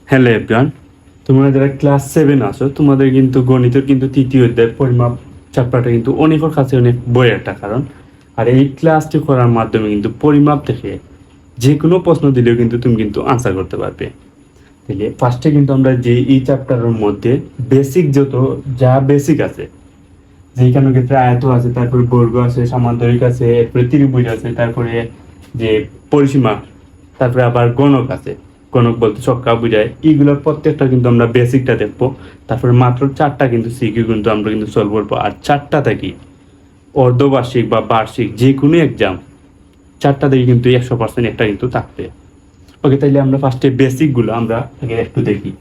Hello everyone, তোমরা যারা class 7 আছো তোমাদের কিন্তু গণিতের কিন্তু তৃতীয় অধ্যায় পরিমাপ চ্যাপ্টারটা কিন্তু অনেকের কাছে অনেক বইয়ের একটা কারণ। আর এই ক্লাসটি করার মাধ্যমে কিন্তু পরিমাপ থেকে যে কোনো প্রশ্ন দিলেও কিন্তু তুমি কিন্তু আনসার করতে পারবে। তাহলে ফার্স্টে কিন্তু আমরা যে এই চ্যাপ্টারের মধ্যে বেসিক যা বেসিক আছে, যেখানে ক্ষেত্রে আয়ত আছে, তারপরে বর্গ আছে, সামান্তরিক আছে, এরপরে ত্রিভুজ আছে, তারপরে যে পরিসীমা, তারপরে আবার গণক আছে। গণক বলতে ছক্কা বোঝায়। এইগুলোর প্রত্যেকটা কিন্তু আমরা বেসিকটা দেখবো। তারপরে মাত্র 4টা কিন্তু সিকিউ কিন্তু আমরা কিন্তু সলভ করবো। আর 4টা থেকে অর্ধবার্ষিক বা বার্ষিক যে কোনো এক্সাম 4টা থেকে কিন্তু 100% একটা কিন্তু থাকবে। ওকে, তাইলে আমরা ফার্স্টে বেসিকগুলো আমরা আগে একটু দেখি।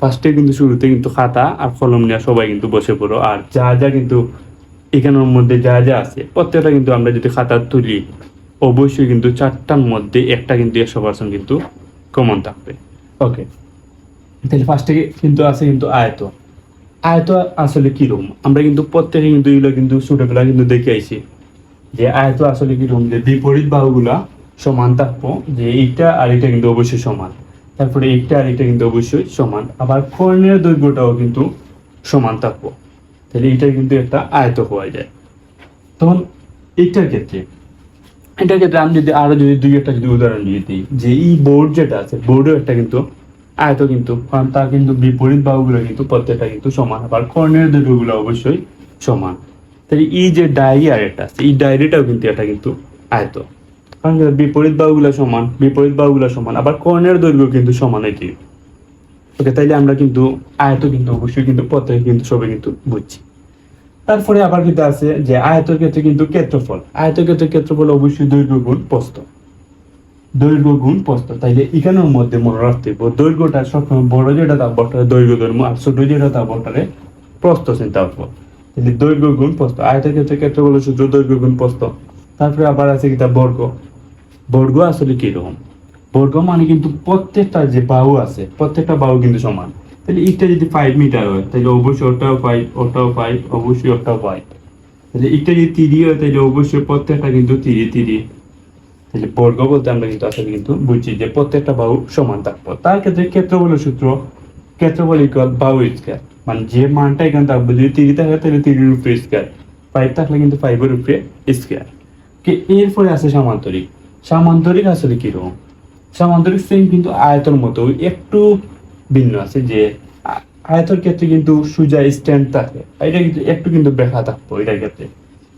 ফার্স্টে কিন্তু শুরুতে কিন্তু খাতা আর কলম নিয়ে সবাই কিন্তু বসে পড়ো। আর যা যা কিন্তু এখানের মধ্যে যা যা আছে প্রত্যেকটা কিন্তু আমরা যদি খাতা তুলি, অবশ্যই কিন্তু 4টার মধ্যে একটা কিন্তু 100% কিন্তু কমন থাকবে। ওকে, তাহলে ফার্স্টে কিন্তু আছে কিন্তু আয়ত। আয়ত আসলে কিরকম আমরা কিন্তু প্রত্যেকে কিন্তু এগুলো কিন্তু ছোটবেলা কিন্তু দেখে আইছি যে আয়ত আসলে কিরকম, যে বিপরীত বাহুগুলা সমান থাকবো, যে এইটা আর এটা কিন্তু অবশ্যই সমান, তারপরে এইটা আর এটা কিন্তু অবশ্যই সমান, আবার কর্ণের দৈর্ঘ্যটাও কিন্তু সমান থাকবো। তাহলে এটা কিন্তু একটা আয়ত হওয়া যায়। তখন এটার ক্ষেত্রে আমি যদি আরো যদি দুই একটা যদি উদাহরণ দিয়ে দিই, যে এই বোর্ড যেটা আছে বোর্ডও একটা কিন্তু আয়ত, কিন্তু কারণ তার কিন্তু বিপরীত বাহুগুলো কিন্তু প্রত্যেকটা কিন্তু সমান, আবার কর্ণের দৈর্ঘ্যগুলো অবশ্যই সমান। তাহলে এই যে ডায়েরি আর একটা আছে, এই ডায়েরিটাও কিন্তু এটা কিন্তু আয়ত, কারণ বিপরীত বাহুগুলো সমান, আবার কর্ণের দৈর্ঘ্য কিন্তু সমান এটি। ওকে, তাইলে আমরা কিন্তু আয়ত কিন্তু অবশ্যই কিন্তু প্রত্যেকে কিন্তু সবাই কিন্তু বুঝছি। তারপরে আবার কিন্তু আছে যে আয়তের ক্ষেত্রে কিন্তু ক্ষেত্রফল, আয়তের ক্ষেত্রে ক্ষেত্রফল অবশ্যই দৈর্ঘ্য গুণ প্রস্থ। তাইলে এখানের মধ্যে মনে রাখতে হবে দৈর্ঘ্যটা সবসময় বড় যেটা তার বটারে দৈর্ঘ্য ধর্ম, আর ছোট যেটা তার বটারে প্রস্থ চিন্তা করবো। তাহলে দৈর্ঘ্য গুণ প্রস্থ, আয়তের ক্ষেত্রে ক্ষেত্রফলের সূত্র দৈর্ঘ্য গুণ প্রস্থ। তারপরে আবার আছে কিতা বর্গ আসলে কিরকম, বর্গ মানে কিন্তু প্রত্যেকটা যে বাহু আছে প্রত্যেকটা বাহু কিন্তু সমান। তাহলে এটা যদি 5 মিটার হয় তাহলে অবশ্যই ওটাও 5, অবশ্যই ওটাও 5। তাহলে এটা যদি 30 হয় তাহলে অবশ্যই প্রত্যেকটা কিন্তু 30। তাহলে বর্গ বলতে আমরা কিন্তু আসলে কিন্তু বুঝছি যে প্রত্যেকটা বাহু সমান থাকবো। তার ক্ষেত্রে ক্ষেত্রফলের সূত্র, ক্ষেত্রফল ইকুয়াল বাহু স্কয়ার, মানে যে মানটা এখানে থাকবে যদি 30 থাকে তাহলে 30 উপরে স্কয়ার, 5 থাকলে কিন্তু 5 এর উপরে স্কয়ার। এরপরে আছে সামান্তরিক আসলে কিরকম, সামান্তরিক সেম কিন্তু আয়তর মতো একটু ভিন্ন আছে, যে আয়তর ক্ষেত্রে কিন্তু সোজা স্ট্যান্ড থাকে, এটা কিন্তু একটু কিন্তু বেঁকা থাকবো এটার ক্ষেত্রে।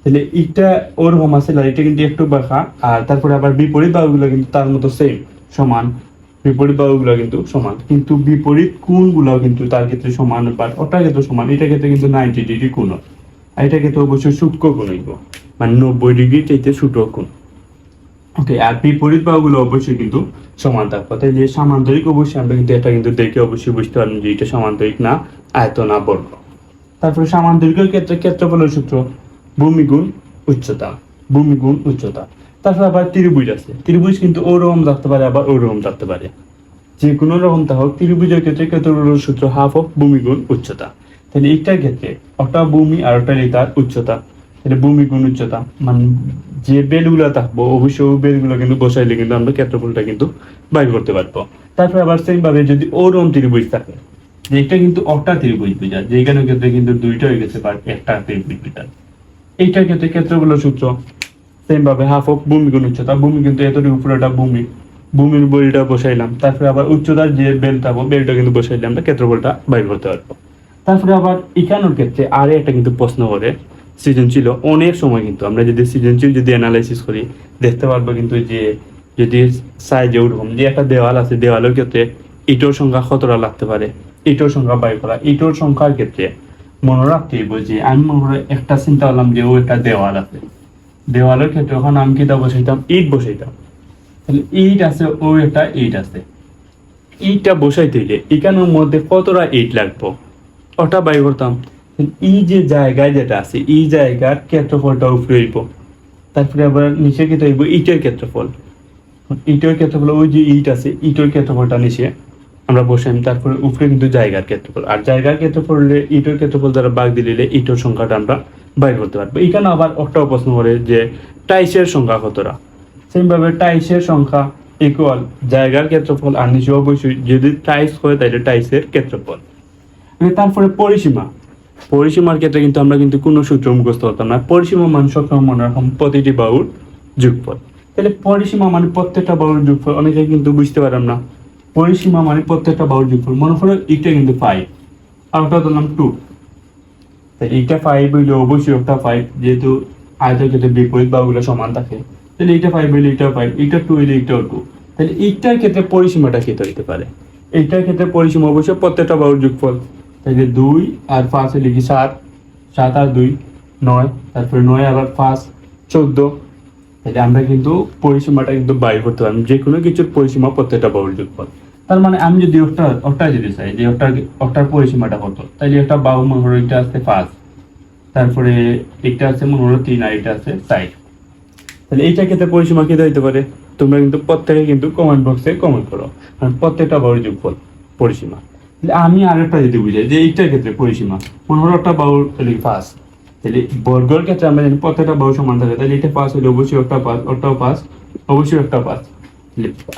তাহলে এটা ওরকম আছে, এটা কিন্তু একটু বাঁকা। আর তারপরে আবার বিপরীত বাহুগুলো কিন্তু তার মতো সেম সমান, বিপরীত বাহুগুলো কিন্তু সমান, কিন্তু বিপরীত কোণগুলো কিন্তু তার ক্ষেত্রে সমান, বাট ওটার ক্ষেত্রে সমান, এটার ক্ষেত্রে কিন্তু 90 ডিগ্রি কোণ হয়। আর এটার ক্ষেত্রে অবশ্যই সূক্ষ্ম কোণ হইব, মানে 90 ডিগ্রি চাইতে ছোট কোণ। ওকে, আর বিপরীত বাহুগুলো অবশ্যই কিন্তু সমান থাকবে। তাই যে সামান্তরিক অবশ্যই আমরা কিন্তু এটা কিন্তু দেখে অবশ্যই বুঝতে পারবেন যে এটা সামান্তরিক না আয়ত না বর্গ। তারপরে সামান্তরিকের ক্ষেত্রে ক্ষেত্রফলের সূত্র ভূমি গুণ উচ্চতা। তারপর আবার ত্রিভুজ আছে, ত্রিভুজ কিন্তু ওরকম থাকতে পারে আবার ওরকম থাকতে পারে, যে কোনো রকম তা হোক। ত্রিভুজের ক্ষেত্রে ক্ষেত্রফলের সূত্র হাফ অফ ভূমি গুণ উচ্চতা। তাহলে এইটার ক্ষেত্রে ওটা ভূমি আর ওটা তার উচ্চতা, তাহলে ভূমি গুণ উচ্চতা, মানে যে বেলগুলো থাকবো অবশ্যই ওই বেলগুলো কিন্তু বসাইলে কিন্তু আমরা ক্ষেত্রফলটা কিন্তু বাইর করতে পারবো। তারপরে আবার সেম ভাবে যদি ওরকম ত্রিভুজ থাকে, যে এটা কিন্তু অটা ত্রিভুজ বোঝায়, যেখানে ক্ষেত্রে কিন্তু দুইটা হয়ে গেছে বা একটা ত্রিভুজ বোঝায়। এইটার ক্ষেত্রে ক্ষেত্রফলের সূত্র সেম ভাবে হাফ অফ ভূমি গুণ উচ্চতা, ভূমি কিন্তু এতটুকু উপরেটা ভূমির বইটা বসাইলাম, তারপরে আবার উচ্চতার যে বেলটা বেলটা কিন্তু বসাইলে আমরা ক্ষেত্রফলটা বাইর করতে পারবো। তারপরে আবার এখানোর ক্ষেত্রে আরে একটা কিন্তু প্রশ্ন করে সৃজনশীল, অনেক সময় কিন্তু আমরা যদি সৃজনশীল যদি অ্যানালাইসিস করি দেখতে পারবো কিন্তু যে যদি সাইজে ওরকম যে একটা দেওয়াল আছে, দেওয়ালের ক্ষেত্রে ইটোর সংখ্যা কতটা লাগতে পারে, ইটোর সংখ্যা বাইর করা, ইটোর সংখ্যার ক্ষেত্রে মনে রাখতে হইব যে আমি মনে হয় একটা চিন্তা করলাম যে ও একটা দেওয়াল আছে, দেওয়ালের ক্ষেত্রে ওখানে আমি কিতা বসাইতাম, ইট বসাইতাম। তাহলে ইট আছে, ও একটা ইট আছে, ইটটা বসাইতে হইলে এখানের মধ্যে কতটা ইট লাগবো ওটা বাইর করতাম। এই যে জায়গায় যেটা আছে এই জায়গার ক্ষেত্রফলটা উপরে হইব, তারপরে আবার নিচে কি হইব ইটের ক্ষেত্রফল, ওই যে ইট আছে ইটের ক্ষেত্রফলটা নিচে আমরা বসাইম, তারপরে উপরে কিন্তু জায়গার ক্ষেত্রফল, আর জায়গার ক্ষেত্রফল ইটের ক্ষেত্রফল দ্বারা ভাগ দিলে ইটের সংখ্যাটা আমরা বাইর করতে পারবো। এখানে আবার একটা প্রশ্ন করে যে টাইসের সংখ্যা কতটা, সেম ভাবে টাইসের সংখ্যা ইকুয়াল জায়গার ক্ষেত্রফল আর নিচে অবশ্যই যদি টাইস হয় তাহলে টাইসের ক্ষেত্রফল। তারপরে পরিসীমা, পরিসীমার ক্ষেত্রে কিন্তু আমরা কিন্তু কোনো সূত্র মুখস্থ হতাম না। পরিসীমা মানে সবসময় মনে রাখুন প্রতিটি বাহুর যোগফল। তাহলে পরিসীমা মানে প্রত্যেকটা বাহুর যোগফল, অনেকে কিন্তু বুঝতে পারলাম না। পরিসীমা মানে প্রত্যেকটা বাহুর যোগফল। মনে করো এটা কিন্তু 5 আর ওটা ধরলাম 2, তাহলে এইটা 5 হইলে অবশ্যই ওটা 5, যেহেতু আয়তক্ষেত্রে বিপরীত বাহুগুলো সমান থাকে। তাহলে এইটা 5 হইলে এইটাও 5, এইটা 2 হইলে এইটাও 2। তাহলে এইটার ক্ষেত্রে পরিসীমাটা কত হইতে পারে? এইটার ক্ষেত্রে পরিসীমা অবশ্যই প্রত্যেকটা বাহুর যোগফল। তাহলে 2 আর 5 হইলে কি 7, 7 আর 2 9, তারপরে 9 আবার 5 14। তাহলে আমরা কিন্তু পরিসীমাটা কিন্তু বাইর করতে পারবো, যে কোনো কিছুর পরিসীমা প্রত্যেকটা বাহুর যোগফল। তার মানে আমি যদি ওটা যদি চাই যে ওটার পরিসীমাটা কত, তাহলে একটা বাহু মনে করো এটা আছে 5, তারপরে এটা আছে মনে করো 3 আর এটা আছে 4। তাহলে এইটার ক্ষেত্রে পরিসীমা কি হইতে পারে? তোমরা কিন্তু প্রত্যেকে কিন্তু কমেন্ট বক্সে কমেন্ট করো, কারণ প্রত্যেকটা বাহুর যোগফল পরিসীমা। তাহলে আমি আরেকটা যদি বুঝাই যে এইটার ক্ষেত্রে পরিসীমা, মনে করো একটা বাহুর তাহলে 5, তাহলে বর্গের ক্ষেত্রে আমরা জানি প্রত্যেকটা বাহু সমান থাকে। তাহলে এটা 5 হলে অবশ্যই একটা 5, ওটাও 5, অবশ্যই একটা 5।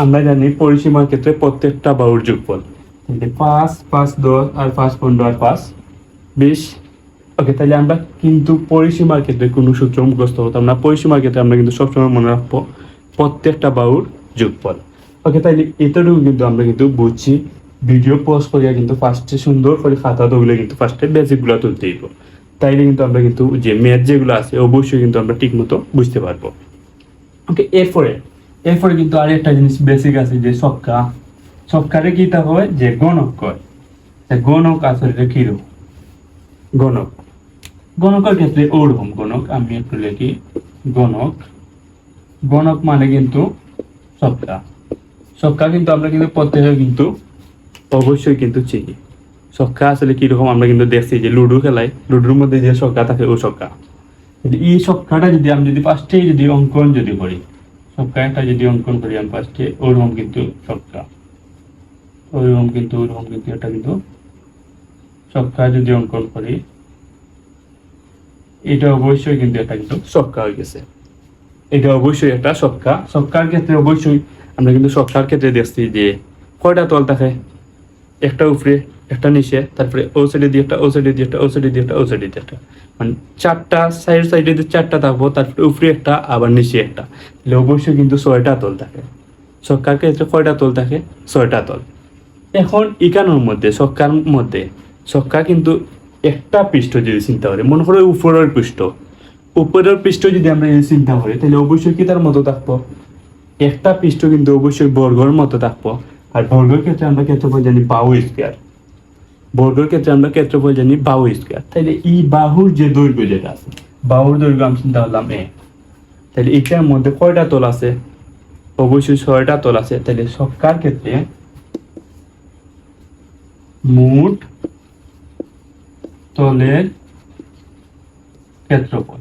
আমরা জানি পরিসীমার ক্ষেত্রে প্রত্যেকটা বাহুর যোগফল। তাহলে 5 5 10 আর 5 15 আর 5 20। ওকে, তাহলে আমরা কিন্তু পরিসীমার ক্ষেত্রে কোনো সূত্র মুখস্থ হতাম না। পরিসীমার ক্ষেত্রে আমরা কিন্তু সবসময় মনে রাখবো প্রত্যেকটা বাহুর যোগফল। ওকে, তাইলে এতটুকু কিন্তু আমরা কিন্তু বুঝছি। ভিডিও পজ করিয়া কিন্তু ফার্স্টে সুন্দর করে খাতা ওগুলো কিন্তু ফার্স্টে বেসিকগুলো তুলতে দিব, তাইলে কিন্তু আমরা কিন্তু যে ম্যাথ যেগুলো আছে অবশ্যই কিন্তু আমরা ঠিক মতো বুঝতে পারবো। ওকে, এরপরে কিন্তু আর একটা জিনিস বেসিক আছে যে ছক্কা। ছক্কারে কি তা হয় যে গণক কয়। গণক আসলে কিরকম গণক? গণকের ক্ষেত্রে ওরকম গণক আমি একটু লিখি। গণক, গণক মানে কিন্তু ছক্কা। ছক্কা কিন্তু আমরা কিন্তু প্রত্যেকে কিন্তু অবশ্যই কিন্তু চিনি। ছক্কা আসলে কিরকম আমরা কিন্তু দেখছি যে লুডো খেলায়, লুডোর মধ্যে যে ছক্কা থাকে ও ছক্কা। এই ছক্কাটা যদি আমি যদি ফার্স্টেই যদি অঙ্কন যদি করি, ছক্কাটা যদি অঙ্কন করি আমি ফার্স্টে, ওরকম কিন্তু ছক্কা, ওরকম কিন্তু এটা কিন্তু ছক্কা যদি অঙ্কন করি, এটা অবশ্যই কিন্তু এটা কিন্তু ছক্কা হয়ে গেছে। এটা অবশ্যই একটা ছক্কা। ছক্কার ক্ষেত্রে অবশ্যই আমরা কিন্তু ছক্কার ক্ষেত্রে দেখছি যে কয়টা তল থাকে, একটা উপরে একটা নিচে, তারপরে ও সাইডে দিয়ে একটা, ও সাইডে দিয়ে একটা, ও সাইডে দিয়ে একটা, ও সাইডে দিয়ে একটা, মানে চারটা সাইডে দিয়ে চারটা থাকবো, তারপরে উপরে একটা আবার নিচে একটা, তাহলে অবশ্যই কিন্তু 6টা তল থাকে। ছক্কার ক্ষেত্রে কয়টা তল থাকে? 6টা তল। এখন ইকানোর মধ্যে ছক্কা কিন্তু একটা পৃষ্ঠ যদি চিন্তা করি, মনে করো উপরের পৃষ্ঠ যদি আমরা চিন্তা করি, তাহলে অবশ্যই কি তার মতো থাকবো? একটা পৃষ্ঠ কিন্তু অবশ্যই বর্গের মতো থাকবো। আর বর্গের ক্ষেত্রে আমরা ক্ষেত্রফল জানি বাহু স্কয়ার। বর্গের ক্ষেত্রে আমরা ক্ষেত্রফল জানি বাহু স্কয়ার। তাহলে এই বাহুর যে দৈর্ঘ্য যেটা আছে, বাহুর দৈর্ঘ্য আমি চিন্তা করলাম এ, তাহলে এটার মধ্যে কয়টা তল আছে? অবশ্যই 6টা তল আছে। তাহলে ছক্কার ক্ষেত্রে মোট তলের ক্ষেত্রফল,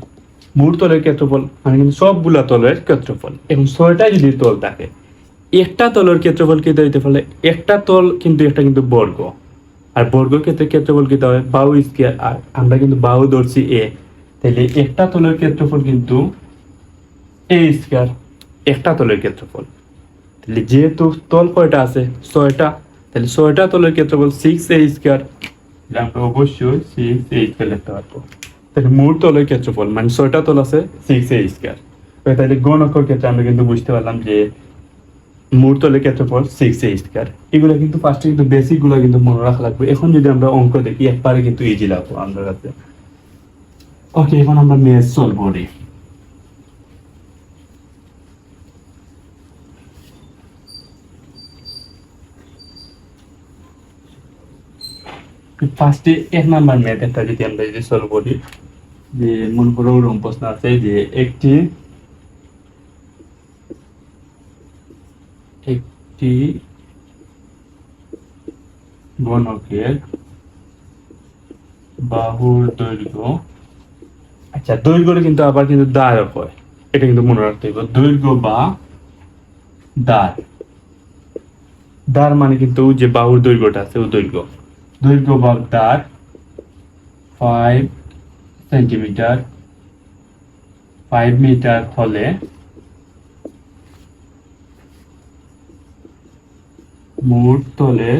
মোট তলের ক্ষেত্রফল মানে কিন্তু সবগুলা তলের ক্ষেত্রফল। এবং 6টা যদি তল থাকে, একটা তলের ক্ষেত্রফল কি হইতে পারে? একটা তল কিন্তু একটা কিন্তু বর্গ, আর বর্গের ক্ষেত্রে ক্ষেত্রফল কি হয়? বাহু স্কয়ার। আর আমরা কিন্তু বাহু ধরছি এ, তাহলে একটা তলের ক্ষেত্রফল কিন্তু এ স্কয়ার, একটা তলের ক্ষেত্রফল। তাহলে যেহেতু তল কয়টা আছে? 6টা, তাহলে 6টা তলের ক্ষেত্রফল 6a স্কয়ার। আমরা অবশ্যই 6a স্কয়ার লিখতে পারবো। তাহলে মোট তলের ক্ষেত্রফল মানে 6টা তল আছে 6a স্কয়ার। তাহলে গণকের ক্ষেত্রে আমরা কিন্তু বুঝতে পারলাম যে মোট তলের ক্ষেত্রফল 6a স্কয়ার। এগুলো কিন্তু ফার্স্টে কিন্তু বেসিক গুলো কিন্তু মনে রাখা লাগবে। এখন যদি আমরা অঙ্ক দেখি একবারে কিন্তু ইজি লাগবে আমাদের কাছে। ওকে, এখন আমরা ম্যাথ সলভ করি। ফার্স্টে 1 নাম্বার ম্যাথ একটা যদি আমরা যদি সলভ করি, যে মনে করো ওরকম প্রশ্ন আছে যে একটি গণকের বাহুর দৈর্ঘ্য, আচ্ছা দৈর্ঘ্য কিন্তু আবার কিন্তু দাঁড় হয়, এটা কিন্তু মনে রাখতে হবে। দৈর্ঘ্য বা দাঁড় মানে কিন্তু যে বাহুর দৈর্ঘ্যটা আছে ও দৈর্ঘ্য বা দাঁড় 5 সেন্টিমিটার 5 মিটার হলে মোট তলের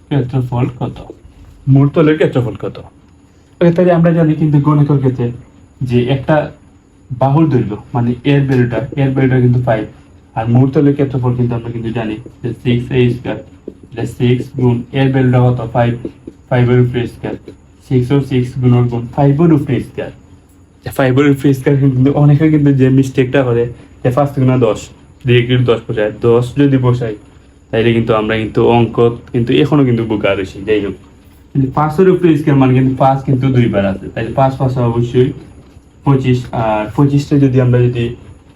ক্ষেত্রফল কত? মোট তলের ক্ষেত্রফল কত? তাহলে আমরা জানি কিন্তু গণিতের ক্ষেত্রে যে একটা বাহুর দৈর্ঘ্য মানে এর ভ্যালুটা কিন্তু 5, আর মোট তলের ক্ষেত্রফল কিন্তু আমরা কিন্তু জানি যে 6a স্কয়ার, তাহলে 6 গুণ এর ভ্যালুটা কত 5, 5 এর উপরে স্কয়ার, 6 ও 6 গুণ 5 এর উপরে স্কয়ার। 5 এর উপরে স্কয়ার কিন্তু অনেকে কিন্তু যে মিস্টেকটা করে যে 5 গুণা 10 ডিরেক্টলি 10 বসায়, 10 যদি বসাই তাইলে কিন্তু আমরা কিন্তু অঙ্ক কিন্তু এখনো কিন্তু বোকা রয়েছি। যাই হোক, কিন্তু 5 এর উপরে স্কয়ার মানে কিন্তু 5 কিন্তু দুইবার আছে, তাইলে 5 5 অবশ্যই 25, আর 25টা যদি আমরা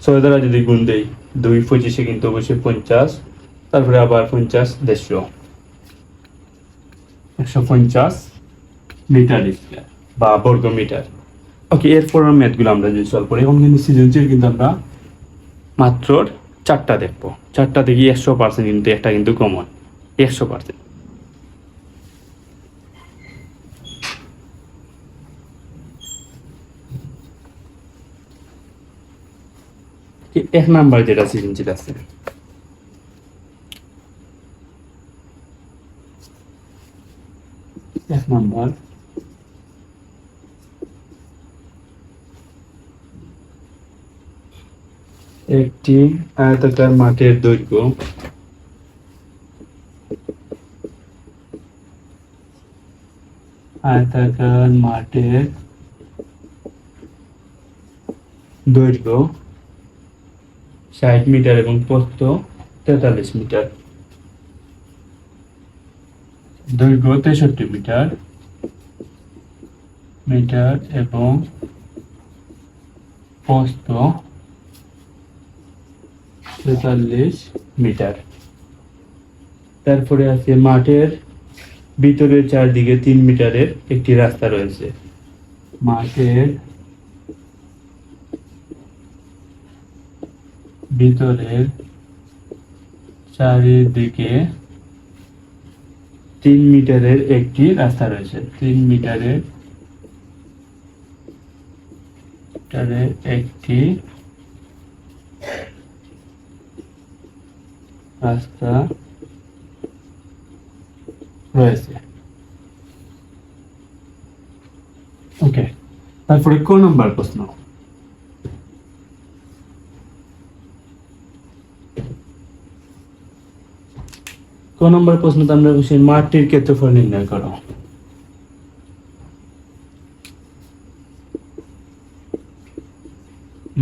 6 দ্বারা গুণ দেই 2 25 কিন্তু অবশ্যই 50, তারপরে আবার 50 150 মিটার স্কয়ার বা বর্গ মিটার। ওকে, এরপর ম্যাথগুলো আমরা যদি সলভ করি, এখন কিন্তু সৃজনশীল কিন্তু আমরা মাত্র 4টা দেখবো, 4টা থেকে 100% কিন্তু একটা কিন্তু কমন 100%। এক নাম্বার যেটা সৃজনশীল আছে, এক নাম্বার একটি আয়তাকার মাঠের দৈর্ঘ্য আয়তাকার মাঠের দৈর্ঘ্য 60 মিটার এবং প্রস্থ 43 মিটার, দৈর্ঘ্য 63 মিটার এবং প্রস্থ 43 মিটার। তারপরে আছে মাঠের ভিতরের চারদিকে 3 মিটারের একটি রাস্তা রয়েছে। মাঠের ভিতরের চারিদিকে 3 মিটারের একটি রাস্তা রয়েছে। 3 মিটারের একটি রাস্তা রয়েছে। ওকে, তারপরে ক নম্বর প্রশ্ন, ক নম্বর প্রশ্নটা আমরা বসে মাঠটির ক্ষেত্রফল নির্ণয় করো।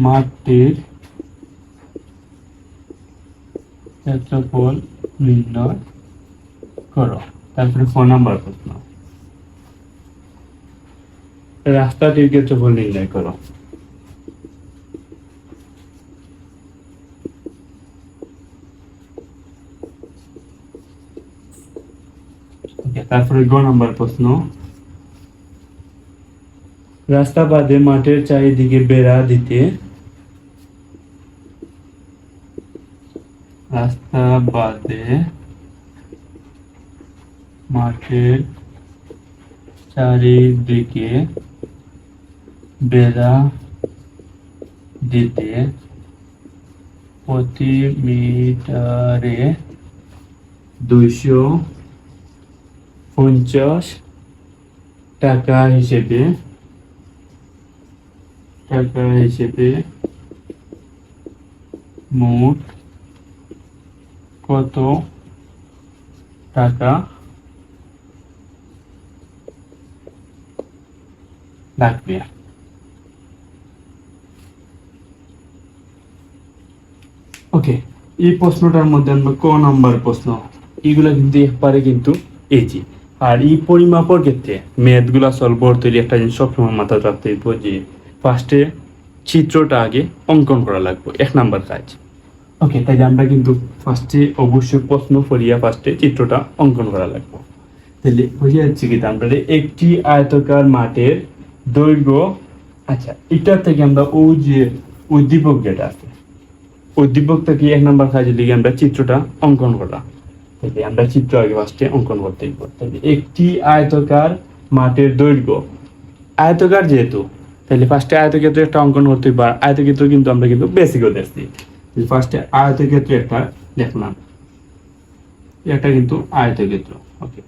মাঠটির ক্ষেত্রফল নির্ণয় করো। তারপরে 4 নাম্বার প্রশ্ন, রাস্তাটির ক্ষেত্রফল নির্ণয় করো। তারপরে গ নাম্বার প্রশ্ন, রাস্তা বাদে মাঠের চারিদিকে বেড়া দিতে, রাস্তা বাদে মাঠের চারিদিকে বেড়া দিতে প্রতি মিটারে 250 টাকা হিসেবে মোট কত টাকা লাগবে? ওকে, এই প্রশ্নটার মধ্যে আমরা ক নাম্বার প্রশ্ন, এগুলা কিন্তু একবারে কিন্তু ইজি। আর এই পরিমাপের ক্ষেত্রে ম্যাথগুলা সলভ করতে হলে একটা জিনিস সবসময় মাথায় রাখতে হইব যে ফার্স্টে চিত্রটা আগে অঙ্কন করা লাগবে, 1 নাম্বার কাজ। ওকে, তাই আমরা কিন্তু ফার্স্টে অবশ্যই প্রশ্ন পড়িয়া ফার্স্টে চিত্রটা অঙ্কন করা লাগবে। তাহলে বুঝে যাচ্ছে কি আমরা একটি আয়তাকার মাঠের দৈর্ঘ্য, আচ্ছা এটা থেকে আমরা ওই যে উদ্দীপক যেটা আছে উদ্দীপক থেকে 1 নাম্বার কাজে লিখে আমরা চিত্রটা অঙ্কন করা। তাহলে আমরা চিত্র আগে ফার্স্টে অঙ্কন করতে হইব। তাহলে একটি আয়তাকার মাঠের দৈর্ঘ্য, আয়তাকার যেহেতু তাহলে ফার্স্টে আয়তক্ষেত্র একটা অঙ্কন করতে হইব। আয়তক্ষেত্র কিন্তু আমরা কিন্তু বেসিকও দেখছি, ফার্স্টে আয়তক্ষেত্র একটা দেখলাম, এটা কিন্তু আয়তক্ষেত্র। ওকে,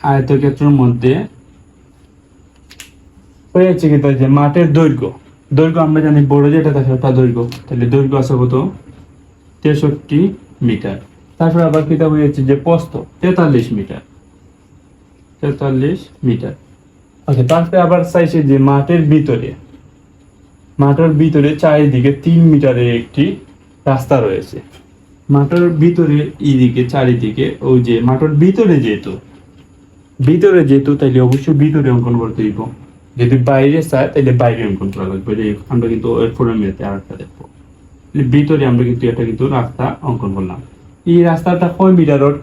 আয়তক্ষেত্রের মধ্যে হয়েছে কি যে মাঠের দৈর্ঘ্য, দৈর্ঘ্য আমরা জানি বড় যেটা থাকে ওটা দৈর্ঘ্য, তাহলে দৈর্ঘ্য আছে কত 63 মিটার। তারপর আবার কিতাব হয়েছে যে প্রস্থ 43 মিটার, 43 মিটার। ওকে, তারপরে আবার চাইছে যে মাঠের ভিতরে চারিদিকে 3 মিটারের একটি রাস্তা রয়েছে। মাঠের ভিতরে এইদিকে চারিদিকে ওই যে মাঠের ভিতরে যেহেতু তাইলে অবশ্যই ভিতরে অঙ্কন করতে দিব, যদি বাইরে চায় তাহলে বাইরে অঙ্কন করা লাগবে। যে আমরা কিন্তু এর ফর্মুলাতে আরেকটা দেখবো, ভিতরে আমরা কিন্তু এটা কিন্তু রাস্তা অঙ্কন করলাম। এই রাস্তাটা কয় মিটারের?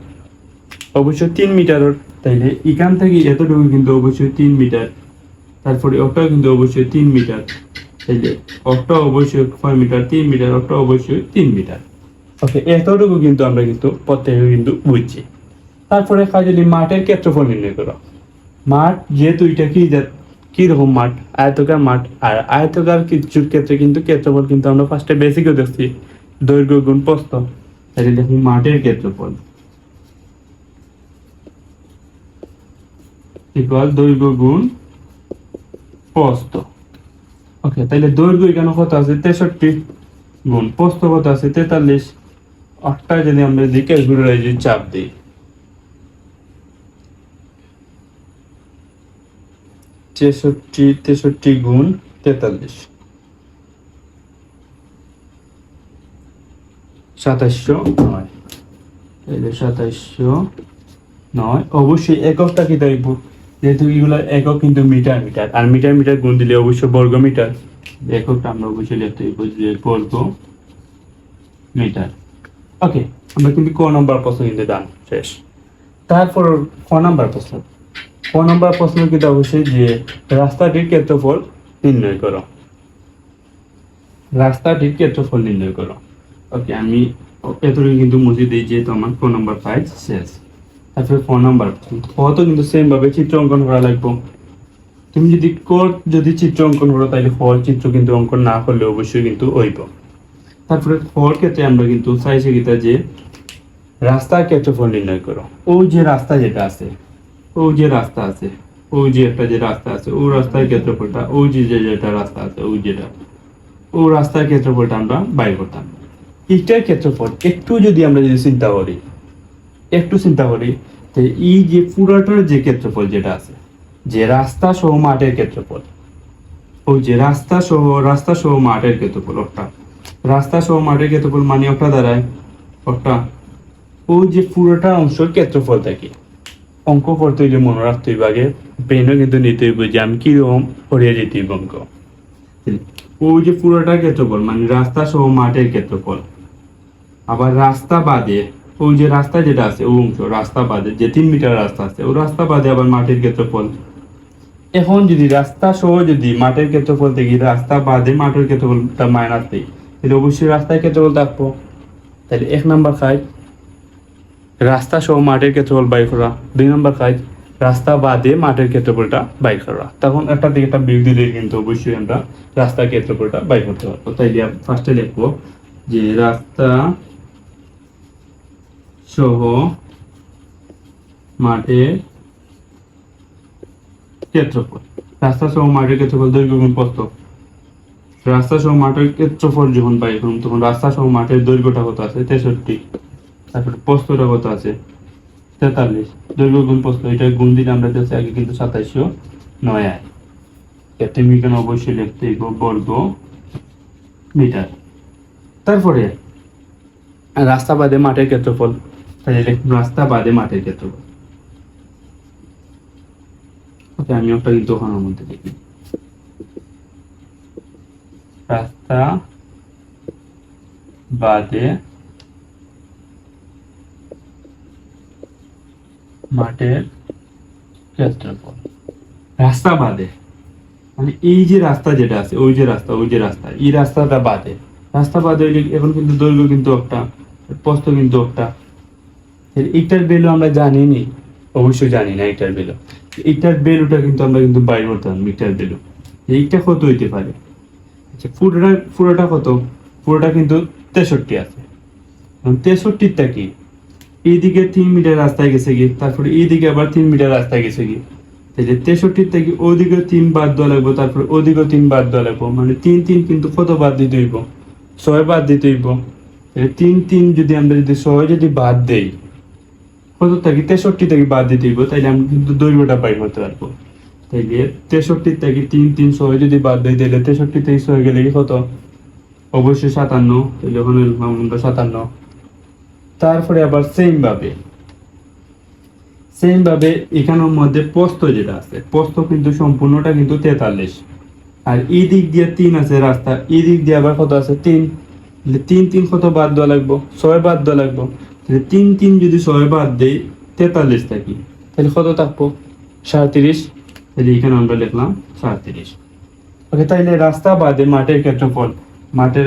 অবশ্যই 3 মিটারের। তাইলে এখান থেকে এতটুকু কিন্তু অবশ্যই 3 মিটার, তারপরে ওটাও কিন্তু অবশ্যই 3 মিটার, তাইলে ওটা অবশ্যই কয় মিটার? 3 মিটার, ওটা অবশ্যই 3 মিটার। ওকে, এতটুকু কিন্তু আমরা কিন্তু প্রত্যেকে কিন্তু বুঝছি। তারপরে যদি মাঠের ক্ষেত্রফল নির্ণয় করো, মাঠ যেহেতু এটা কি রকম মাঠ? আয়তকার মাঠ। আর আয়তকার কিছুর ক্ষেত্রে কিন্তু ক্ষেত্রফল কিন্তু আমরা ফার্স্টে বেসিকে দেখছি, দৈর্ঘ্য গুণ প্রস্থ। তাহলে দেখুন মাঠের ক্ষেত্রফল ইকুয়াল দৈর্ঘ্য গুণ প্রস্থ। ওকে, তাহলে দৈর্ঘ্য এখানে কত আছে 63 গুণ প্রস্থ কত আছে 43। অর্থাৎ যদি আমরা দিকে ঘুরে চাপ দিই, 63 গুণ 43, 2709। 2709। অবশ্যই এককটা কি দেখবো, যেহেতু এগুলো একক কিন্তু মিটার, আর মিটার গুণ দিলে অবশ্যই বর্গ মিটার। এককটা আমরা অবশ্যই লিখতে হইব যে বর্গ মিটার। ওকে, আমরা কিন্তু ক নম্বর প্রশ্ন কিন্তু দান শেষ। তারপর ক নম্বর প্রশ্ন কিন্তু অবশ্যই যে রাস্তাটির ক্ষেত্রফল নির্ণয় করো। ওকে, আমি এতটুকু কিন্তু মুছে দিই, যেহেতু আমার ক নম্বর পাইজ শেষ। তারপরে ক নম্বর তো কিন্তু সেম ভাবে চিত্র অঙ্কন করা লাগবে। তুমি যদি চিত্র অঙ্কন করো তাহলে চিত্র কিন্তু অঙ্কন না করলে অবশ্যই কিন্তু হইব। তারপরে ক্ষেত্রে আমরা কিন্তু চাইছি কিতা যে রাস্তার ক্ষেত্রফল নির্ণয় করো। ওই যে রাস্তা যেটা আছে, ওই যে একটা যে রাস্তা আছে, ওই রাস্তার ক্ষেত্রফলটা, ওই যেটা রাস্তা আছে, ওই রাস্তার ক্ষেত্রফলটা আমরা বাই করতাম। এইটার ক্ষেত্রফল যদি আমরা চিন্তা করি যে এই যে পুরাটার যে ক্ষেত্রফল যেটা আছে, যে রাস্তা সহ মাঠের ক্ষেত্রফল, ওই যে রাস্তা সহ মাঠের ক্ষেত্রফল, রাস্তা সহ মাঠের ক্ষেত্রফল মানে ওটা দাঁড়ায় ওই যে পুরোটা অংশের ক্ষেত্রফল থাকে। অঙ্ক করতে হইলে মনে রাখতে হইবে, আগে ব্রেনও কিন্তু নিতে হইবে যে আমি কিরকম পড়িয়ে যেতে হইব অঙ্ক। ওই যে পুরোটা ক্ষেত্রফল মানে রাস্তা সহ মাঠের ক্ষেত্রফল, আবার রাস্তা বাদে ওই যে রাস্তা যেটা আছে ওই অংশ, রাস্তা বাদে যে 3 মিটার রাস্তা আছে ওই রাস্তা বাদে আবার মাঠের ক্ষেত্রফল। এখন যদি রাস্তা সহ যদি মাঠের ক্ষেত্রফল থেকে রাস্তা বাদে মাঠের ক্ষেত্রফলটা মাইনাস দিই, তাহলে অবশ্যই রাস্তার ক্ষেত্রফল থাকবো। তাহলে 1 নম্বর কাজ রাস্তা সহ মাঠের ক্ষেত্রফল বাই করা, 2 নম্বর কাজ রাস্তা বাদে মাঠের ক্ষেত্রফলটা বাই করা। তখন একটা দিকে একটা বিয়োগ দিলে কিন্তু অবশ্যই আমরা রাস্তার ক্ষেত্রফলটা বাই করতে পারবো। তাই ফার্স্টে লিখবো যে রাস্তা সহ মাঠের ক্ষেত্রফল, দৈর্ঘ্য গুণ প্রস্থ। রাস্তা সহ মাঠের ক্ষেত্রফল যখন বাই করুন তখন রাস্তা সহ মাঠের দৈর্ঘ্যটা কত আছে 63, তারপরে প্রস্থটা কত আছে 43, দৈর্ঘ্য গুণ প্রস্থ, এটা গুণ দিলে আমরা যাচ্ছি আগে কিন্তু 2709 আয়। তুমি এখানে অবশ্যই লিখতে হইব বর্গ মিটার। তারপরে রাস্তা বাদে মাঠের ক্ষেত্রফল, তাহলে লিখব রাস্তা বাদে মাঠের ক্ষেত্রফল। ওকে, আমি একটা কিন্তু ওখানের মধ্যে লিখি রাস্তা বাদে মাঠের ক্ষেত্রফল। রাস্তা বাদে মানে এই যে রাস্তা যেটা আছে ওই যে রাস্তা এই রাস্তাটা বাদে, রাস্তা বাদে এখন কিন্তু দৈর্ঘ্য কিন্তু একটা, প্রস্থ কিন্তু একটা। এইটার ভ্যালু আমরা জানিনি, অবশ্যই জানি না এইটার ভ্যালু। এইটার ভ্যালুটা কিন্তু আমরা কিন্তু বাই করতাম। মিটার ভ্যালু এইটা কত হইতে পারে? আচ্ছা, পুরোটা কত পুরোটা কিন্তু 63 আছে। 63টা কি এইদিকে 3 মিটার রাস্তায় গেছে কি, তারপরে এইদিকে আবার 3 মিটার রাস্তায় গেছে কি, তাহলে 63 থেকে ওদিকে 3 বাদ দেওয়া লাগবে, তারপরে ওদিকে 3 বাদ দেওয়া লাগবে, মানে 3 কিন্তু কত বাদ দিতে হইব, 6 বাদ দিতে হইব। তাহলে 3 যদি আমরা যদি 6 যদি বাদ দেই কত থেকে 63 থেকে বাদ দিতে হইব, তাইলে আমরা কিন্তু দৈর্ঘ্যটা পাই করতে পারবো। তাইলে 63 থেকে 6 যদি বাদ দেই, তাহলে 63 থেকে 6 গেলে কি কত, অবশ্যই 57। তাহলে ওখানে আমরা 57। তারপরে আবার সেম ভাবে এখানের মধ্যে প্রস্থ যেটা আছে, প্রস্থ কিন্তু সম্পূর্ণটা কিন্তু 43, আর এই দিক দিয়ে 3 আছে রাস্তা, এই দিক দিয়ে আবার কত আছে 3, তাহলে 3 কত বাদ দেওয়া লাগবো, 6 বাদ দেওয়া লাগবো। তাহলে 3 যদি 6 বাদ দেই 43 থাকি, তাহলে কত থাকবো 37। তাহলে এখানে আমরা লিখলাম 37। ওকে, তাইলে রাস্তা বাদে মাঠের ক্ষেত্রফল,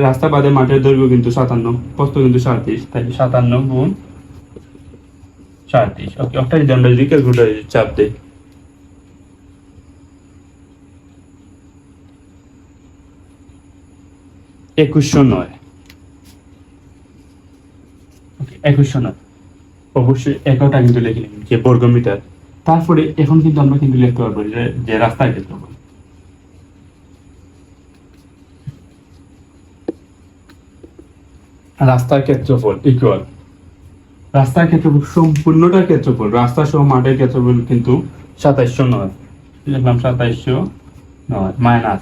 রাস্তা বাদে মাঠের দৈর্ঘ্য কিন্তু 57, প্রস্থ কিন্তু 37, তাহলে 57 গুণ 37। ওকে, একটা যদি আমরা যদি ক্যালকুলেটরে চাপ দেই, একুশশো নয়। ওকে, 2109। অবশ্যই একটা কিন্তু লিখে নিন যে বর্গমিটার। তারপরে এখন কিন্তু আমরা কিন্তু লিখতে পারবো যে রাস্তার ক্ষেত্রফল। রাস্তার ক্ষেত্রফল ইকুয়াল রাস্তার ক্ষেত্রফল সম্পূর্ণটার ক্ষেত্রফল, রাস্তা সহ মাঠের ক্ষেত্রফল কিন্তু 2709, লিখলাম 2709 মাইনাস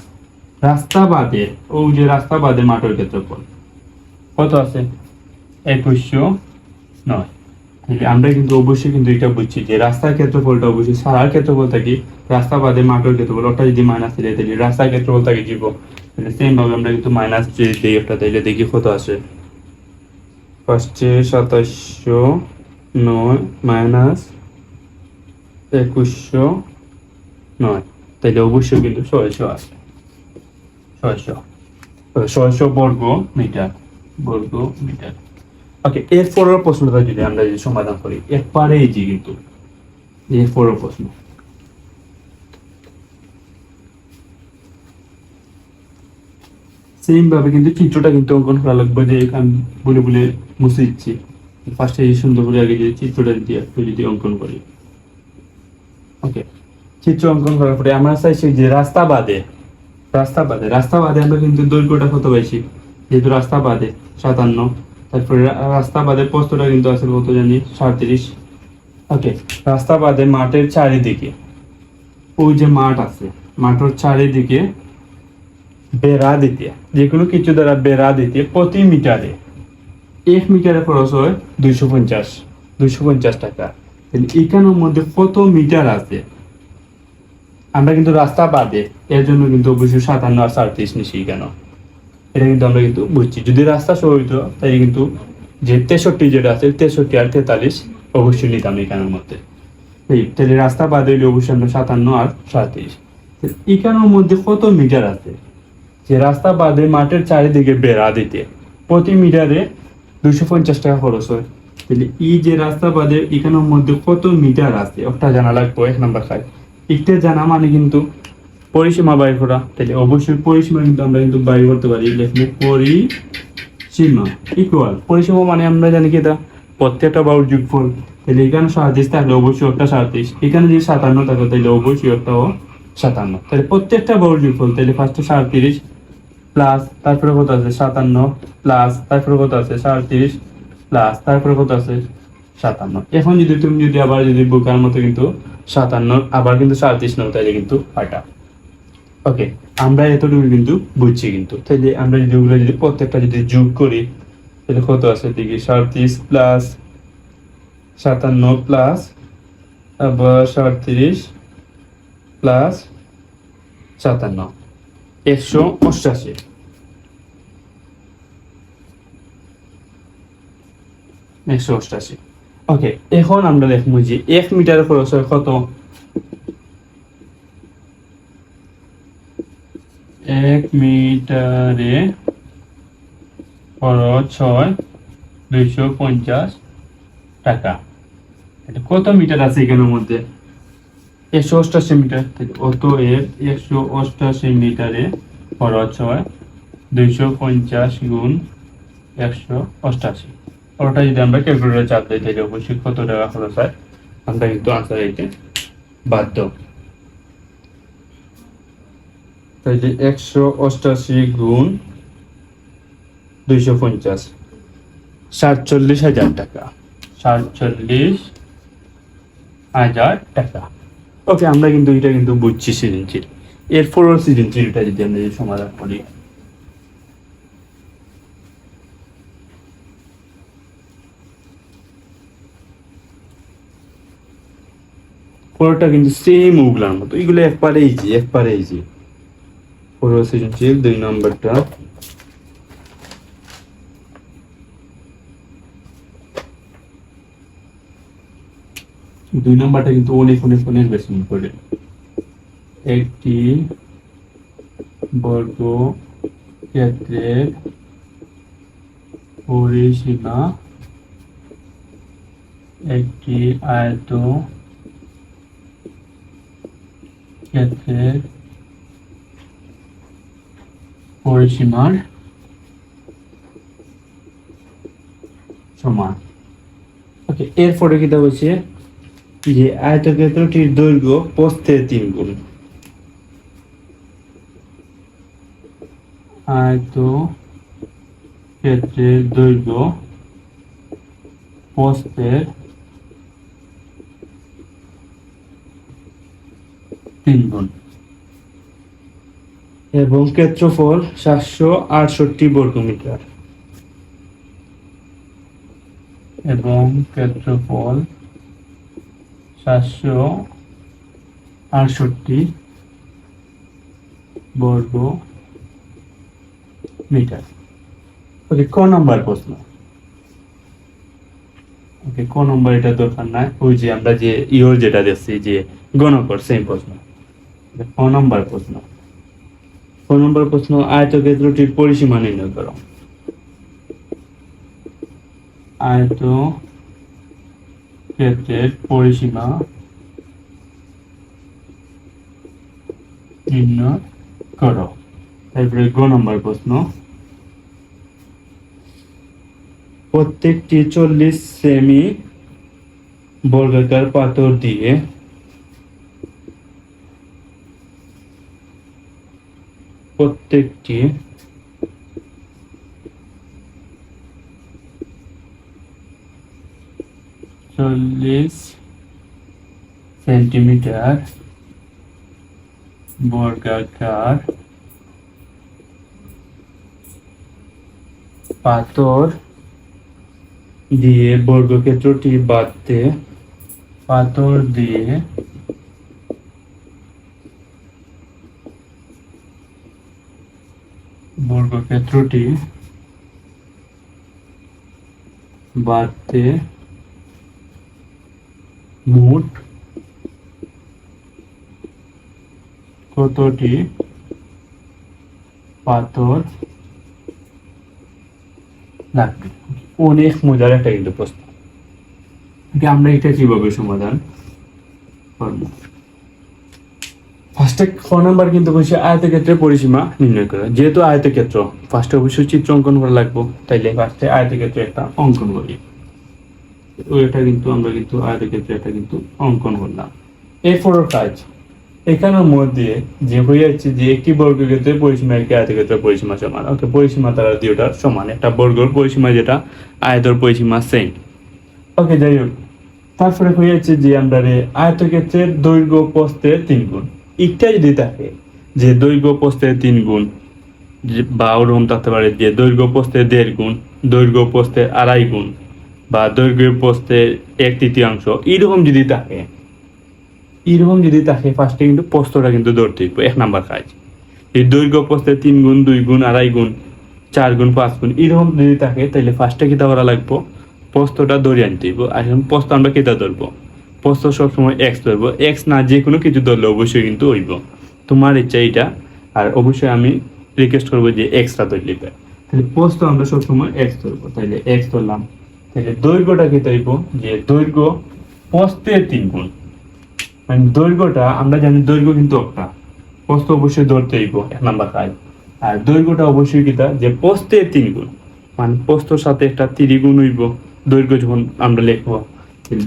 রাস্তা বাদে, ও যে রাস্তা বাদে মাঠের ক্ষেত্রফল কত আছে 2109। তাহলে আমরা কিন্তু অবশ্যই কিন্তু এটা বুঝছি যে রাস্তার ক্ষেত্রফলটা অবশ্যই সারার ক্ষেত্রফল থাকি, রাস্তা বাদে মাঠের ক্ষেত্রফল ওটা যদি মাইনাস দিলে তাহলে রাস্তার ক্ষেত্রফল থাকি জীব। তাহলে সেম ভাবে আমরা কিন্তু মাইনাস যদি দিই একটা, তাহলে দেখি কত আসে। ফার্স্টে 2709 মাইনাস 2109, তাইলে অবশ্যই কিন্তু 600 আসে, 600 বর্গ মিটার। ওকে, এরপরের প্রশ্নটা যদি আমরা যদি সমাধান করি একবারে ইজি, কিন্তু এরপরের প্রশ্ন সেম ভাবে কিন্তু চিত্রটা কিন্তু অঙ্কন করা লাগবে, যে এখানে বলে বলে মুছে দিচ্ছি। ফার্স্টে এই সুন্দর করে আগে যে চিত্রটা দিয়ে যদি অঙ্কন করি। ওকে, চিত্র অঙ্কন করার পরে আমরা চাইছি যে রাস্তা বাদে আমরা কিন্তু দৈর্ঘ্যটা কত পাইছি, যেহেতু রাস্তা বাদে 57, তারপরে রাস্তা বাদে প্রস্থটা কিন্তু আছে কত জানি 37। ওকে, রাস্তা বাদে মাঠের চারিদিকে, ওই যে মাঠ আছে মাঠের চারিদিকে বেড়া দিতে, যে কোনো কিছু দ্বারা বেড়া দিতে প্রতি মিটারে 1 মিটারে খরচ হয় 250 টাকা। তাহলে এখানের মধ্যে কত মিটার আছে, আমরা কিন্তু রাস্তা বাদে এর জন্য কিন্তু অবশ্যই 57 আর 37 নিছি, কেন এটা কিন্তু আমরা কিন্তু বুঝছি। যদি রাস্তা সহ হইতো তাই কিন্তু যে 63 যেটা আছে 63 আর 43 অবশ্যই নিতাম এখানের মধ্যে। তাহলে রাস্তা বাদে হইলে অবশ্যই আমরা 57 আর 37। এখানের মধ্যে কত মিটার আছে, যে রাস্তা বাদে মাঠের চারিদিকে বেড়া দিতে প্রতি মিটারে 250 টাকা খরচ হয়। তাহলে এই যে রাস্তা বাদে এখানের মধ্যে কত মিটার আছে ওটা জানা লাগবে। 1 নাম্বার কাজ এটা জানা মানে কিন্তু পরিসীমা বাইর করা। তাহলে অবশ্যই পরিসীমা কিন্তু আমরা কিন্তু বাইর করতে পারি, লিখবো পরিসীমা ইকুয়াল, পরিসীমা মানে আমরা জানি কি এটা প্রত্যেকটা বাহুর যোগফল। তাহলে এখানে 37 থাকলে অবশ্যই একটা 37, এখানে যদি 57 থাকে তাহলে অবশ্যই একটাও 57। তাহলে প্রত্যেকটা বাহুর যোগফল, তাহলে ফার্স্টে 37 প্লাস তারপরে কত আছে 57 প্লাস তারপরে কত আছে 37 প্লাস তারপরে কত আছে 57। এখন যদি তুমি যদি আবার যদি বোকার মতো কিন্তু 57 আবার কিন্তু 37 নাও, তাহলে কিন্তু আটা। ওকে, আমরা এতটুকু কিন্তু বুঝছি কিন্তু। তাহলে আমরা যদি ওগুলো যদি প্রত্যেকটা যদি যোগ করি তাহলে কত আছে দেখি 37 প্লাস 57 প্লাস আবার 37 প্লাস 57 188। ওকে, এখন আমরা দেখবো যে 1 মিটার খরচ হয় কত, 1 মিটারে খরচ হয় 250 টাকা। এটা কত মিটার আছে এখানের মধ্যে 188 মিটার। অতএব 188 মিটারে খরচ হয় 250 গুণ 188। ওটা যদি আমরা ক্যালকুলেটরে চাপ দিই তাহলে অবশ্যই কত টাকা খরচ হয় আমরা কিন্তু আনসার দিতে বাধ্য। তাই যে 188 গুণ 250, 47,000 টাকা, 47,000 টাকা। ওকে, আমরা কিন্তু এটা কিন্তু বুঝছি সৃজনশীল। এরপরও সৃজনশীলটা যদি আমরা সমাধান করি, পরেরটা কিন্তু সেম ওগুলার মতো, এগুলো একবারে ইজি। পরের সৃজনশীল 2 নম্বরটা, কিন্তু অনেক বেশি করে। একটি বর্গ ক্ষেত্রের পরিসীমা একটি আয়ত ক্ষেত্রের পরিসীমার সমান। ওকে, এরপরে কিটা হচ্ছে যে আয়তক্ষেত্রটির দৈর্ঘ্য প্রস্থের 3 গুণ। আয়তক্ষেত্রের দৈর্ঘ্য প্রস্থের 3 গুণ এবং ক্ষেত্রফল 768 বর্গমিটার। এবং ক্ষেত্রফল 768 বর্গ মিটার। ওকে, ক নাম্বার প্রশ্ন। ওকে, ক নাম্বার এটা দরকার নাই, ওই যে আমরা যে যেটা দেখছি যে গণকর সেম প্রশ্ন। ক নাম্বার প্রশ্ন, আয়তক্ষেত্রটির পরিসীমা নির্ণয় করো। আয়তক্ষেত্রের পরিসীমা নির্ণয় করো। তারপরে গ নম্বর প্রশ্ন, প্রত্যেকটি 40 সেমি বর্গাকার পাথর দিয়ে প্রত্যেকটি 40 সেন্টিমিটার বর্গাকার পাথর দিয়ে বর্গক্ষেত্রটি বাঁধতে পাথর দিয়ে বর্গক্ষেত্রটি বাঁধতে মোট কতটি পাথর লাগবে? অনেক মজার একটা কিন্তু প্রশ্ন। আমরা এটা কিভাবে সমাধান করব? ফার্স্টে খ নাম্বার কিন্তু বলছে আয়তক্ষেত্রের পরিসীমা নির্ণয় করা। যেহেতু আয়তক্ষেত্র, ফার্স্টে অবশ্যই চিত্র অঙ্কন করা লাগবে, তাইলে ফার্স্টে আয়তক্ষেত্র একটা অঙ্কন করি। ওইটা কিন্তু আমরা কিন্তু আয়তক্ষেত্রে একটা কিন্তু অঙ্কন করলাম। এরপর কাজ এখানের মধ্যে যে হয়ে যাচ্ছে যে একটি বর্গক্ষেত্রের পরিসীমা একটি আয়তক্ষেত্রের পরিসীমা সমান। ওকে, পরিসীমা তারা দুইটা সমান, একটা বর্গের পরিসীমা যেটা আয়তর পরিসীমা সেম। ওকে, যাই হোক, তারপরে হয়ে যাচ্ছে যে আমরা আয়তক্ষেত্রের দৈর্ঘ্য প্রস্থের 3 গুণ। একটা যদি থাকে যে দৈর্ঘ্য প্রস্থের 3 গুণ, বা ওরকম থাকতে পারে যে দৈর্ঘ্য প্রস্থের 1.5 গুণ, দৈর্ঘ্য প্রস্থের 2.5 গুণ, বা দৈর্ঘ্য প্রস্থের 1/3, এরকম যদি থাকে ফার্স্টে কিন্তু প্রস্থটা কিন্তু ধরতে হইব। 1 নাম্বার কাজ, এই দৈর্ঘ্য প্রস্থের 3 গুণ, 2 গুণ, 2.5 গুণ, 4 গুণ, 5 গুণ এরকম যদি থাকে তাহলে ফার্স্টে কিতা করা লাগবো, প্রস্থটা ধরে আনতে হইব। আর এখন প্রস্থ আমরা কিতা ধরবো? প্রস্থ সবসময় এক্স ধরবো। এক্স না যে কোনো কিছু ধরলে অবশ্যই কিন্তু হইব, তোমার ইচ্ছা এটা। আর অবশ্যই আমি রিকোয়েস্ট করবো যে এক্সটা ধরলে, তাহলে প্রস্থ আমরা সবসময় এক্স ধরবো। তাহলে এক্স ধরলাম, তাহলে দৈর্ঘ্যটা কিতা হইব যে দৈর্ঘ্য প্রস্থের 3 গুণ। মানে দৈর্ঘ্যটা আমরা জানি দৈর্ঘ্য কিন্তু একটা, প্রস্থ অবশ্যই ধরতে হইব 1 নাম্বার কাজ। আর দৈর্ঘ্যটা অবশ্যই কিতা যে প্রস্থে 3 গুণ, মানে প্রস্থর সাথে একটা 3 গুণ হইব। দৈর্ঘ্য যখন আমরা লিখবো,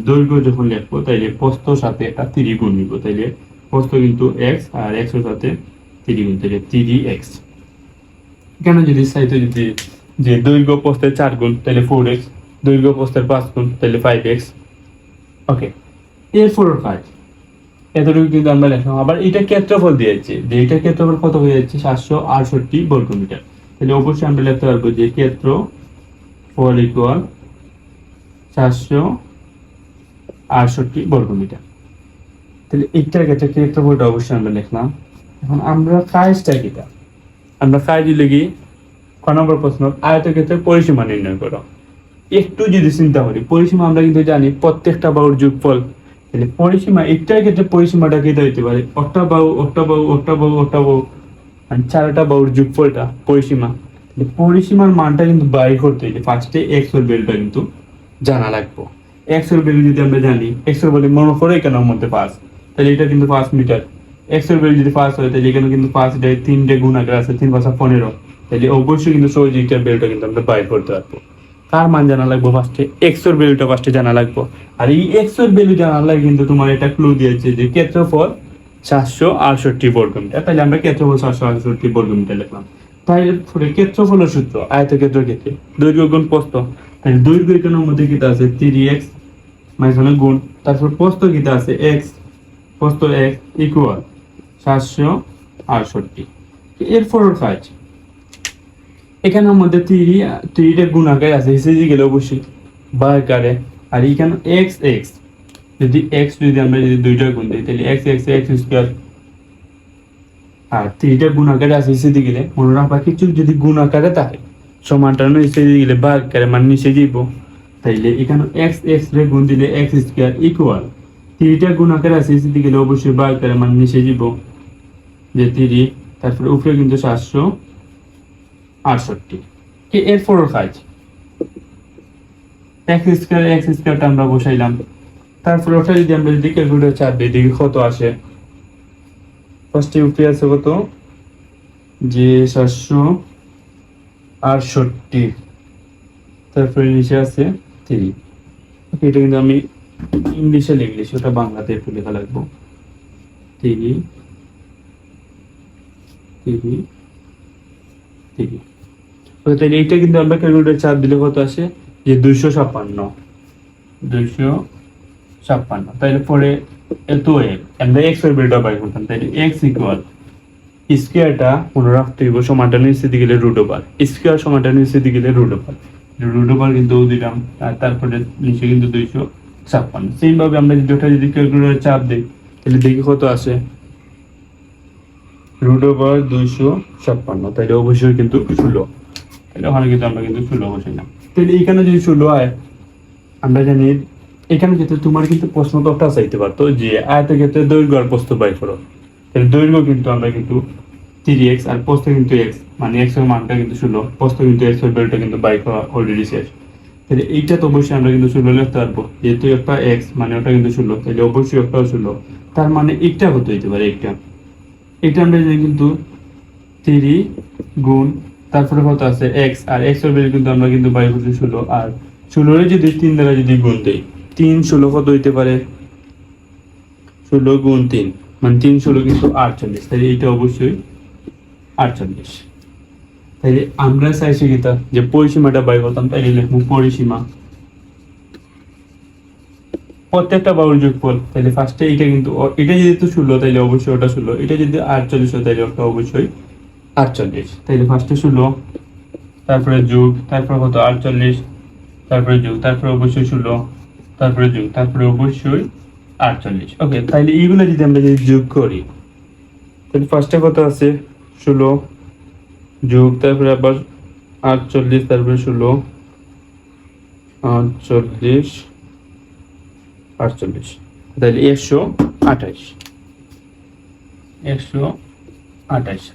দৈর্ঘ্য যখন লিখবো তাইলে প্রস্থর সাথে একটা 3 গুণ হইব, তাইলে প্রস্থ কিন্তু x আর x এর সাথে 3 গুণ, তাইলে 3x। কেন যদি চাইতো যদি যে দৈর্ঘ্য প্রস্থের 4 গুণ তাহলে 4x, দৈর্ঘ্য প্রস্থের 5 গুণ তাহলে 5x। ওকে, এরপর কাজ এতটুকু কিন্তু আমরা লিখলাম। আবার এটা ক্ষেত্রফল দিয়েছে, যে এটা ক্ষেত্রফল কত হয়ে যাচ্ছে 768 বর্গমিটার। তাহলে অবশ্যই আমরা লিখতে পারবো যে ক্ষেত্রফল ইকুয়াল 768 বর্গমিটার। তাহলে এইটার ক্ষেত্রে ক্ষেত্রফলটা অবশ্যই আমরা লিখলাম। এখন আমরা কাজটা কিটা, আমরা কাজ লিখি ক নম্বর প্রশ্ন, আয়তক্ষেত্রের পরিসীমা নির্ণয় করো। একটু যদি চিন্তা করি, পরিসীমা আমরা কিন্তু জানি প্রত্যেকটা বাহুর যোগফল। তাহলে পরিসীমা একটার ক্ষেত্রে পরিসীমাটা কেটে হইতে পারে অটা বাহু, অটা বাহু, অটা বাহু, অটা বাহু, মানে 4টা বাহুর যোগফলটা পরিসীমা। পরিসীমার মানটা কিন্তু বাই করতে হইলে ফার্স্টে এক্স এর ভ্যালুটা কিন্তু জানা লাগবে। এক্স এর ভ্যালু যদি আমরা জানি, এক্স এর ভ্যালু মনে করে কেন মধ্যে 5, তাহলে এটা কিন্তু 5 মিটার। এক্স এর ভ্যালু যদি 5 হয় তাহলে এখানে কিন্তু 5 এটা 3টে গুণ আকার আছে, 3 5 15, তাহলে অবশ্যই কিন্তু সহজে এটার ভ্যালুটা কিন্তু আমরা বাই করতে পারবো। কার মান জানা লাগবে ফার্স্টে, এক্স এর ভ্যালুটা ফার্স্টে জানা লাগবে। আর এই এক্স এর ভ্যালু জানার লাগে কিন্তু তোমার এটা ক্লু দিয়েছে যে ক্ষেত্রফল 768 বর্গমিটার। তাহলে আমরা ক্ষেত্রফল 768 বর্গমিটার লিখলাম। তাই ক্ষেত্রফলের সূত্র আয়তক্ষেত্র ক্ষেত্রে দৈর্ঘ্য গুণ প্রস্থ। তাহলে দৈর্ঘ্য এখানের মধ্যে কিটা আছে 3x মাইনাস গুণ, তারপর প্রস্থ কিটা আছে x, প্রস্থ x ইকুয়াল 768। এরপর কাজ এখানের মধ্যে 3টা গুণ আকারে আছে, হিসেবে গেলে অবশ্যই বা আকারে। আর এখানে x x যদি x যদি আমরা যদি 2টা গুণ দিই তাহলে x x x স্কয়ার, আর 3টা গুণ আকারে আছে হিসেবে গেলে মনে রাখবা কিছু যদি গুণ আকারে থাকে সমানটা হিসেবে গেলে বা আকারে মান নিচে যাব। তাইলে এখানে x x রে গুণ দিলে x স্কয়ার ইকুয়াল 3টা গুণ আকারে আছে হিসেবে গেলে অবশ্যই বা আকারে মান নিচে যাব যে 3, তারপরে উপরে কিন্তু 768। কি এরপর কাজ x স্কয়ারটা আমরা বসাইলাম, তারপর ওটা যদি আমরা যদি ক্যালকুলেটর চাপ দিই দেখি কত আসে। ফার্স্টে উপরে আছে কত যে 768, তারপরে নিচে আছে 3। ওকে, এটা কিন্তু আমি ইংলিশে লিখলি, ওটা বাংলাতে একটু লেখা লাগবো 3 3 3। তাহলে এইটা কিন্তু আমরা ক্যালকুলেটর চাপ দিলে কত আসে যে 256। তাইলে পরে এত আমরা এক্স এর ভ্যালুটা বাই করতাম, তাইলে এক্স ইকুয়াল স্কয়ারটা মনে রাখতে হইব সমানটা নিচে দিকে গেলে রুট ওভার, স্কয়ার সমানটা নিচে দিকে গেলে রুট ওভার কিন্তু দিলাম। আর তারপরে নিচে কিন্তু 256। সেম ভাবে আমরা যদি ওটা যদি ক্যালকুলেটরে চাপ দিই তাহলে দেখি কত আসে রুট ওভার 256, তাইলে অবশ্যই কিন্তু 16। তাহলে ওখানে কিন্তু আমরা কিন্তু 16 বসাইলাম। তাহলে এখানে যদি 16 হয়, আমরা জানি এখানে যেতে তোমার কিন্তু প্রশ্ন তো একটা চাইতে পারতো যে আয়তক্ষেত্রের দৈর্ঘ্য আর প্রস্থ বাই করো। তাহলে দৈর্ঘ্য কিন্তু আমরা কিন্তু 3x আর প্রস্থ কিন্তু x, মানে x এর মানটা কিন্তু 16, প্রস্থ কিন্তু x এর ভ্যালুটা কিন্তু বাই করা অলরেডি শেষ। তাহলে এইটা তো অবশ্যই আমরা কিন্তু 16 লিখতে পারবো, যেহেতু একটা x মানে ওটা কিন্তু 16, তাহলে অবশ্যই একটাও 16। তার মানে এটা কত হইতে পারে, এটা আমরা জানি কিন্তু 3 গুণ তারপরে কত আছে x, আর x এর ভ্যালু কিন্তু আমরা কিন্তু বাই করছি 16, আর 16 যদি 3 দ্বারা যদি গুণ দেই 3 16 কত হইতে পারে 16 গুণ 3 মানে 3 16 কিন্তু 48, তাহলে এটা অবশ্যই 48। তাহলে আমরা চাইছি কিতা যে পরিসীমাটা বাই করতাম, তাইলে লিখবো পরিসীমা প্রত্যেকটা বাহুর যোগফল। তাহলে ফার্স্টে এটা কিন্তু এটা যেহেতু 16 তাইলে অবশ্যই ওটা 16, এটা যদি 48 হয় তাইলে ওটা অবশ্যই 48। তাইলে ফার্স্টে 16, তারপরে যোগ, তারপরে কত 48, তারপরে যোগ, তারপরে অবশ্যই 16, তারপরে যোগ, তারপরে অবশ্যই 48। ওকে, তাইলে এইগুলো যদি আমরা যদি যোগ করি তাহলে ফার্স্টে কত আছে 16 যোগ, তারপরে আবার 48, তারপরে 16 48 48, তাহলে 128।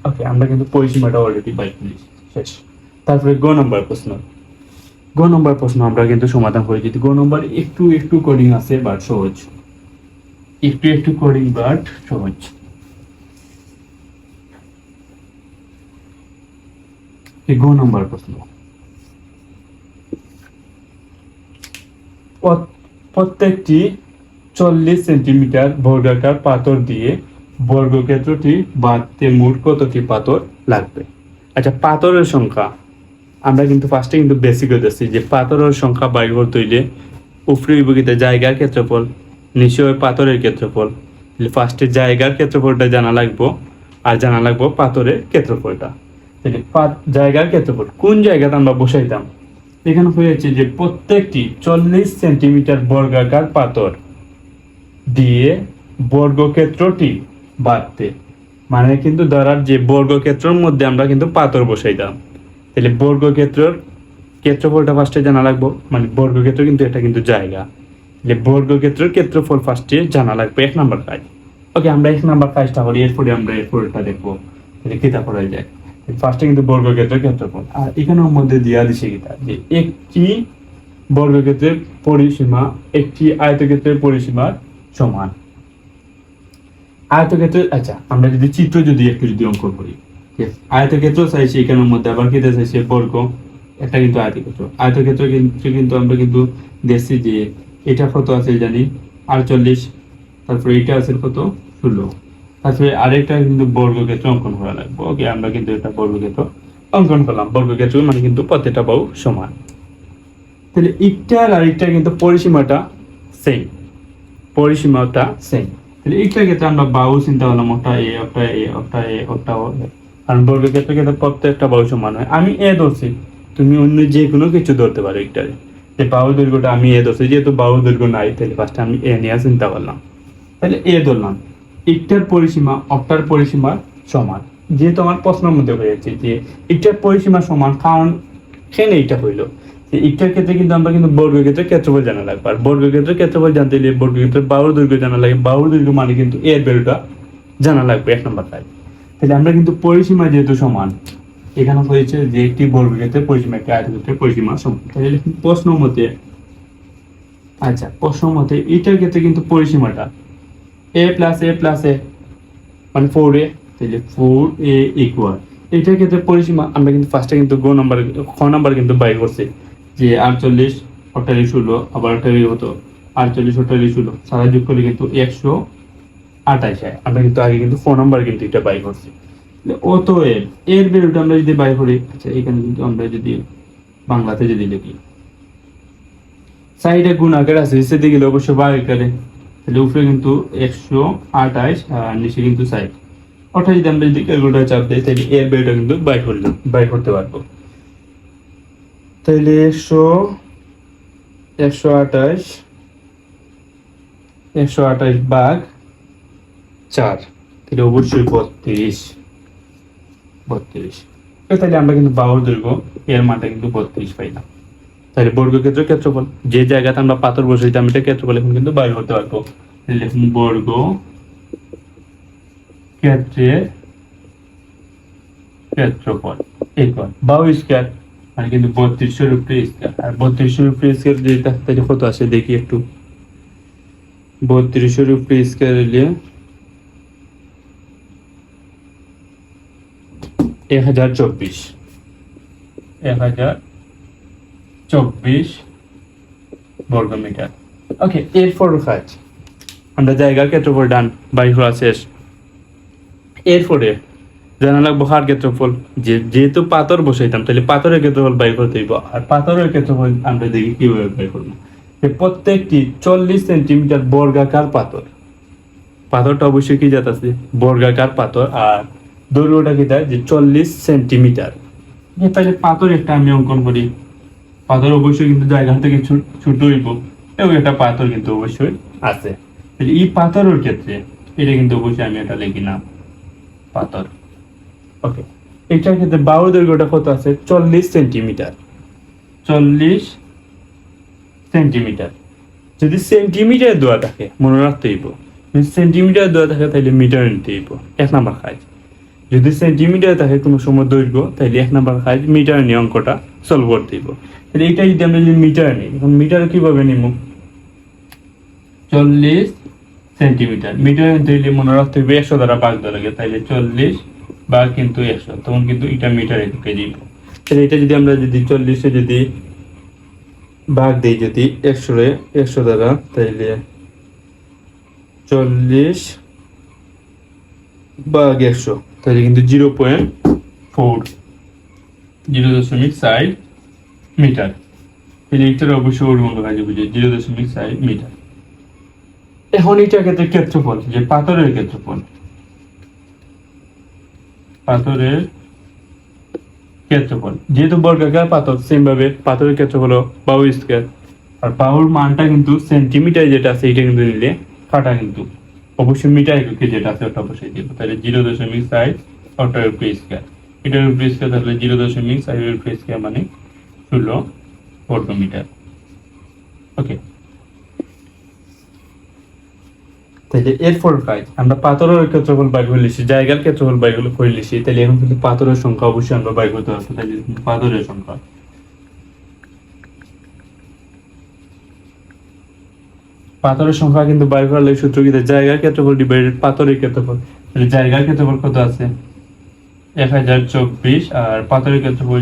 ওকে, আমরা কিন্তু পরিসীমাটা অলরেডি বাই করেছি, শেষ। তারপরে গ নম্বর প্রশ্ন আমরা কিন্তু সমাধান করে দিই। গ নম্বর একটু কোডিং আছে বাট সহজ, একটু কোডিং বাট সহজ। এই গ নম্বর প্রশ্ন, প্রত্যেকটি 40 সেন্টিমিটার বর্গাকার পাথর দিয়ে বর্গক্ষেত্রটি বাঁধতে মোট কতটি পাথর লাগবে? আচ্ছা, পাথরের সংখ্যা আমরা কিন্তু ফার্স্টে কিন্তু বেসিক হইতেছি যে পাথরের সংখ্যা বাইর করতে হইলে উপরে বিভাগিতে জায়গার ক্ষেত্রফল, নিচে পাথরের ক্ষেত্রফল। ফার্স্টে জায়গার ক্ষেত্রফলটা জানা লাগবো আর জানা লাগবো পাথরের ক্ষেত্রফলটা। তাহলে জায়গার ক্ষেত্রফল কোন জায়গাতে আমরা বসাইতাম, এখানে হয়েছে যে প্রত্যেকটি 40 সেন্টিমিটার বর্গাকার পাথর দিয়ে বর্গক্ষেত্রটি বাঁধতে, মানে কিন্তু ধরার যে বর্গক্ষেত্রের মধ্যে আমরা কিন্তু পাথর বসাইতাম। তাহলে বর্গক্ষেত্রের ক্ষেত্রফলটা ফার্স্টে জানা লাগবো, মানে বর্গক্ষেত্র কিন্তু এটা কিন্তু জায়গা, তাহলে বর্গক্ষেত্রের ক্ষেত্রফল ফার্স্টে জানা লাগবে, 1 নম্বর কাজ। ওকে, আমরা 1 নম্বর কাজটা করি, এরপরে আমরা এরপরটা দেখবো তাহলে কিতা করা যায়। ফার্স্টে কিন্তু বর্গক্ষেত্রের ক্ষেত্রফল, আর এখানের মধ্যে দিয়া দিছে কিতা যে একটি বর্গক্ষেত্রের পরিসীমা একটি আয়তক্ষেত্রের পরিসীমার সমান। আয়তক্ষেত্রের, আচ্ছা আমরা যদি চিত্র যদি একটু যদি অঙ্কন করি, আয়তক্ষেত্র চাইছি এখানের মধ্যে, আবার কেটে চাইছে বর্গ, এটা কিন্তু আয়তক্ষেত্র। আয়তক্ষেত্র কিন্তু আমরা কিন্তু দেখছি যে এটা কত আছে জানি 48, তারপরে এটা আছে কত 16, তারপরে আরেকটা কিন্তু বর্গক্ষেত্র অঙ্কন করা লাগবে। ওকে, আমরা কিন্তু এটা বর্গক্ষেত্র অঙ্কন করলাম। বর্গক্ষেত্র মানে কিন্তু প্রত্যেকটা বাহু সমান। তাহলে একটার আর একটা কিন্তু পরিসীমাটা সেম, পরিসীমাটা সেম। তাহলে একটার ক্ষেত্রে আমরা বাহু চিন্তা করলাম, ওটা এ, ওটা এ, ওটা এ, ওটা ও, কারণ বর্গক্ষেত্রের ক্ষেত্রে প্রত্যেকটা বাহু সমান হয়। আমি এ ধরছি, তুমি অন্য যে কোনো কিছু ধরতে পারো একটারে। যে বাহু দৈর্ঘ্যটা আমি এ ধরছি, যেহেতু বাহু দৈর্ঘ্য নাই তাহলে ফার্স্টে আমি এ নিয়ে চিন্তা করলাম, তাহলে এ ধরলাম। একটার পরিসীমা অপটার পরিসীমার সমান, যেহেতু আমার প্রশ্নের মধ্যে হয়েছে যে একটার পরিসীমা সমান, কারণ এখানে এইটা হইলো যে একটার ক্ষেত্রে কিন্তু আমরা কিন্তু বর্গক্ষেত্রের ক্ষেত্রফল জানা লাগবে, আর বর্গক্ষেত্রের ক্ষেত্রফল জানতে হলে বর্গক্ষেত্রের বাহুর দৈর্ঘ্য জানা লাগে, বাহুর দৈর্ঘ্য মানে কিন্তু এর ভ্যালুটা জানা লাগবে 1 নম্বর কাজ। তাহলে আমরা কিন্তু পরিসীমা যেহেতু সমান, এখানে হয়েছে যে একটি বর্গক্ষেত্রের পরিসীমা একটি আয়তক্ষেত্রের পরিসীমা সমান। তাহলে প্রশ্ন মতে, আচ্ছা প্রশ্ন মতে এটার ক্ষেত্রে কিন্তু পরিসীমাটা a প্লাস এ প্লাস এ মানে 4a, তাহলে 4a ইকুয়াল, এটার ক্ষেত্রে পরিসীমা আমরা কিন্তু ফার্স্টে কিন্তু খ নাম্বার কিন্তু বাইর করছি যে 48 48 16, আবার 48 হতো 48 48 16, সারা যোগ করলে কিন্তু 128 হয়। আমরা কিন্তু আগে কিন্তু 4 নাম্বার কিন্তু এটা বাইর করছি। অতএব এর ভ্যালুটা আমরা যদি বাইর করি, আচ্ছা এখানে কিন্তু আমরা যদি বাংলাতে যদি লিখি, সাইডে গুণ আকারে আছে, সেদিকে গেলে অবশ্যই বার আকারে, তাহলে উপরে কিন্তু 128 আর নিচে কিন্তু 60, অর্থাৎ যদি আমরা যদি ক্যালকুলেটর চাপ দিই তাহলে এর ভ্যালুটা কিন্তু বাই করতে পারবো। তাহলে 128 ভাগ 4, তাহলে অবশ্যই 32। তাহলে আমরা কিন্তু বাহুর দৈর্ঘ্য এর মানটা কিন্তু 32 পাইলাম। তাহলে বর্গক্ষেত্রের ক্ষেত্রফল, যে জায়গাতে আমরা পাথর বসাইতাম এটা ক্ষেত্রফল এখন কিন্তু বাইর করতে পারবো। লিখুন বর্গ ক্ষেত্রের ক্ষেত্রফল ইকুয়াল বাহু স্কয়ার, মানে কিন্তু 32 উপরে স্কয়ার, আর 32 উপরে স্কয়ার যেটা তাহলে কত আসে দেখি একটু। 32 উপরে স্কয়ার হলে 1024 বর্গমিটার। ওকে, এরপর কাজ আমরা জায়গার ক্ষেত্রফল ডান বাই করা শেষ। এরপরে জানা লাগবো হার ক্ষেত্রফল, যেহেতু পাথর বসাইতাম তাহলে পাথরের ক্ষেত্রফল বাই করতে হইব, আর পাথরের ক্ষেত্রফল আমরা দেখি কিভাবে বাই করবো। প্রত্যেকটি 40 সেন্টিমিটার বর্গাকার পাথর, পাথরটা অবশ্যই কি জাত আছে বর্গাকার পাথর, আর দৈর্ঘ্যটা কি তাই যে 40 সেন্টিমিটার। তাহলে পাথর একটা আমি অঙ্কন করি, পাথর অবশ্যই কিন্তু জায়গা থেকে ছোট হইব, এবং একটা পাথর কিন্তু অবশ্যই আছে। তাহলে এই পাথরের ক্ষেত্রে এটা কিন্তু অবশ্যই আমি এটা লিখি না পাথর। ওকে, এটার ক্ষেত্রে বাহু দৈর্ঘ্যটা কত আছে 40 সেন্টিমিটার। 40 সেন্টিমিটার যদি সেন্টিমিটার দেওয়া থাকে মনে রাখতে হইব, যদি সেন্টিমিটার দেওয়া থাকে তাহলে মিটার নিতে হইব 1 নাম্বার কাজ। যদি সেন্টিমিটার থাকে কোনো সময় দৈর্ঘ্য তাহলে 1 নাম্বার কাজ মিটার নিয়ে অঙ্কটা সলভ করতে হইব। তাহলে এটা যদি আমরা যদি মিটার নিই, এখন মিটার কিভাবে নিব 40 সেন্টিমিটার, মিটার নিতে হইলে মনে রাখতে হইবে 100 দ্বারা ভাগ দেওয়া লাগে, তাইলে 40 ভাগ কিন্তু 100, তখন কিন্তু এটা মিটারে ঢুকে দিব। তাহলে এটা যদি আমরা যদি 40-এ যদি ভাগ দিই, যদি 100 দ্বারা, তাইলে 40 ভাগ 100, তাহলে কিন্তু 0.4, 0.4 মিটার। তাহলে এটার অবশ্যই ওর কাজে বুঝে 0.4 মিটার। এখন এটা ক্ষেত্রে ক্ষেত্রফল, যে পাথরের ক্ষেত্রফল, পাথরের ক্ষেত্রফল, যেহেতু বর্গাকার পাথর, সেম ভাবে পাথরের ক্ষেত্রফল বাহু স্কয়ার, আর বাহুর মানটা কিন্তু সেন্টিমিটার যেটা আছে এটা কিন্তু নিলে কাটা কিন্তু অবশ্যই মিটার এককে যেটা আছে ওটা অবশ্যই দিব। তাহলে 0.4 ওটার উপরে স্কয়ার, এটার উপরে স্কয়ার, তাহলে 0.4 এর উপরে স্কয়ার মানে 16 বর্গ মিটার। ওকে, তাহলে এরপর কাজ আমরা পাথরের ক্ষেত্রফল বাইর করে লিখছি, জায়গার ক্ষেত্রফল বাইর করে লিখছি, তাহলে এখন কিন্তু পাথরের সংখ্যা অবশ্যই আমরা বাইর করতে পারবো। তাহলে পাথরের সংখ্যা, পাথরের সংখ্যা কিন্তু বাইর করার লাগে সূত্র কি, জায়গার ক্ষেত্রফল ডিভাইডেড পাথরের ক্ষেত্রফল। তাহলে জায়গার ক্ষেত্রফল কত আছে 1024, আর পাথরের ক্ষেত্রফল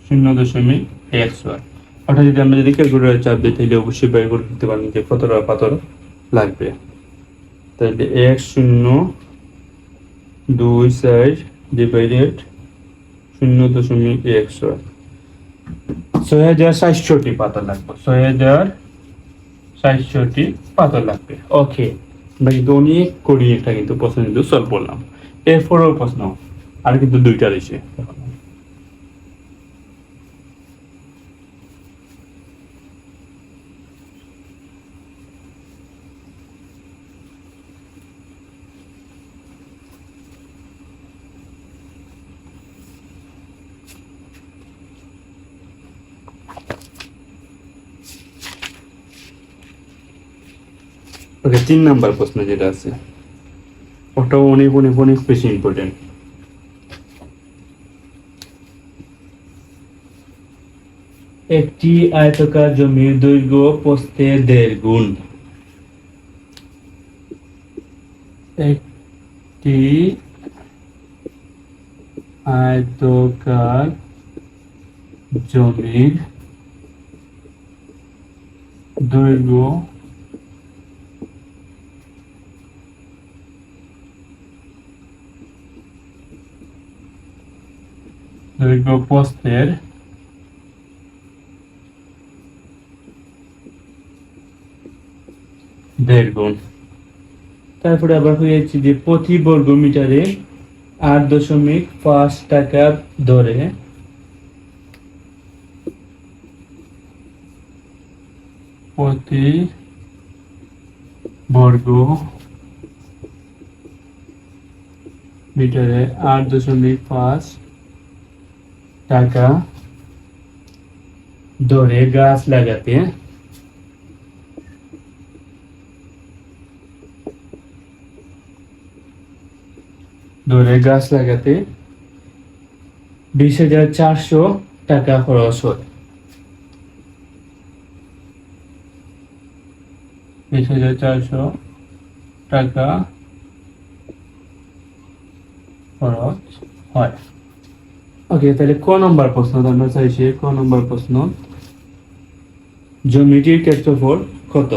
0.1, অর্থাৎ যদি আমরা যদি ক্যালকুলেটর চাপ দিই তাহলে অবশ্যই বাইর করে দিতে পারবেন যে কতটা পাথর লাগবে। তাহলে 1024 ডিভাইডেড 0.16, 6760 পাথর লাগবে, 6760 পাথর লাগবে। ওকে, আমরা কিন্তু অনেক করি একটা কিন্তু প্রশ্ন কিন্তু সলভ করলাম। এরপরেও প্রশ্ন আর কিন্তু দুইটা রয়েছে। ওকে, 3 নাম্বার প্রশ্ন যেটা আছে ওটাও অনেক অনেক অনেক বেশি ইম্পর্টেন্ট। একটি আয়তাকার জমির দৈর্ঘ্য প্রস্থে 1.5 গুণ। একটি আয়তাকার জমির দৈর্ঘ্য প্রস্থের 1.5 গুণ। তারপরে আবার হয়েছে যে প্রতি বর্গ মিটারে 8.5 টাকা দরে প্রতি বর্গ মিটারে 8.5 টাকা দরে গাছ লাগাতে ধরে গাছ লাগাতে 20,400 টাকা খরচ হয়। 20,400 টাকা খরচ হয়। ওকে, তাহলে ক নম্বর প্রশ্ন আমরা চাইছি, ক নম্বর প্রশ্ন, জমিটির ক্ষেত্রফল কত?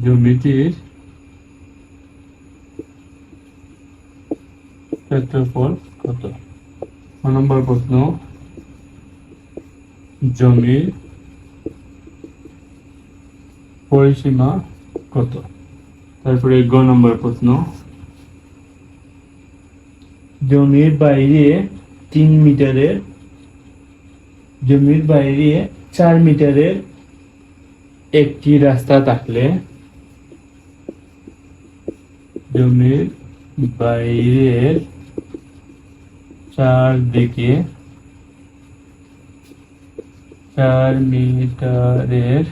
জমিটির ক্ষেত্রফল কত? ক নম্বর প্রশ্ন, জমির পরিসীমা কত? তারপরে গ নম্বর প্রশ্ন, জমির বাইরে 3 মিটারের, জমির বাইরে 4 মিটারের একটি রাস্তা থাকলে জমির বাইরের চারদিকে 4 মিটারের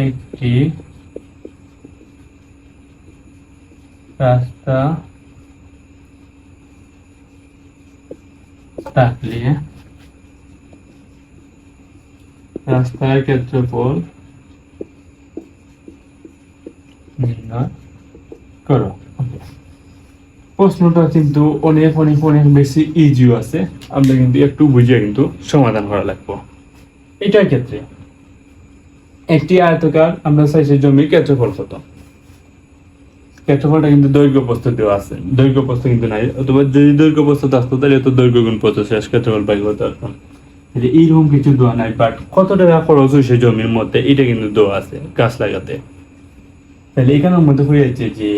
একটি রাস্তা থাকলে রাস্তার ক্ষেত্রফল নির্ণয় প্রশ্নটা কিন্তু অনেক অনেক অনেক বেশি ইজিও আছে, আমরা কিন্তু একটু বুঝিয়ে কিন্তু সমাধান করা লাগবে। এটার ক্ষেত্রে একটি আয়তকার আমরা চাইছি জমির ক্ষেত্রফল কত, ক্ষেত্রফলটা কিন্তু দৈর্ঘ্য প্রস্থ দেওয়া আছে, দৈর্ঘ্য প্রস্থ কিন্তু নাই, অথবা যদি দৈর্ঘ্য প্রস্থ থাকতো তাহলে তো দৈর্ঘ্য গুণ প্রস্থ শেষ ক্ষেত্রফল পাই করতে পারতাম। এইরকম কিছু দেওয়া নাই, বাট কত টাকা খরচ হয়েছে জমির মধ্যে এটা কিন্তু দেওয়া আছে গাছ লাগাতে। তাহলে এখানের মধ্যে হয়ে যাচ্ছে যে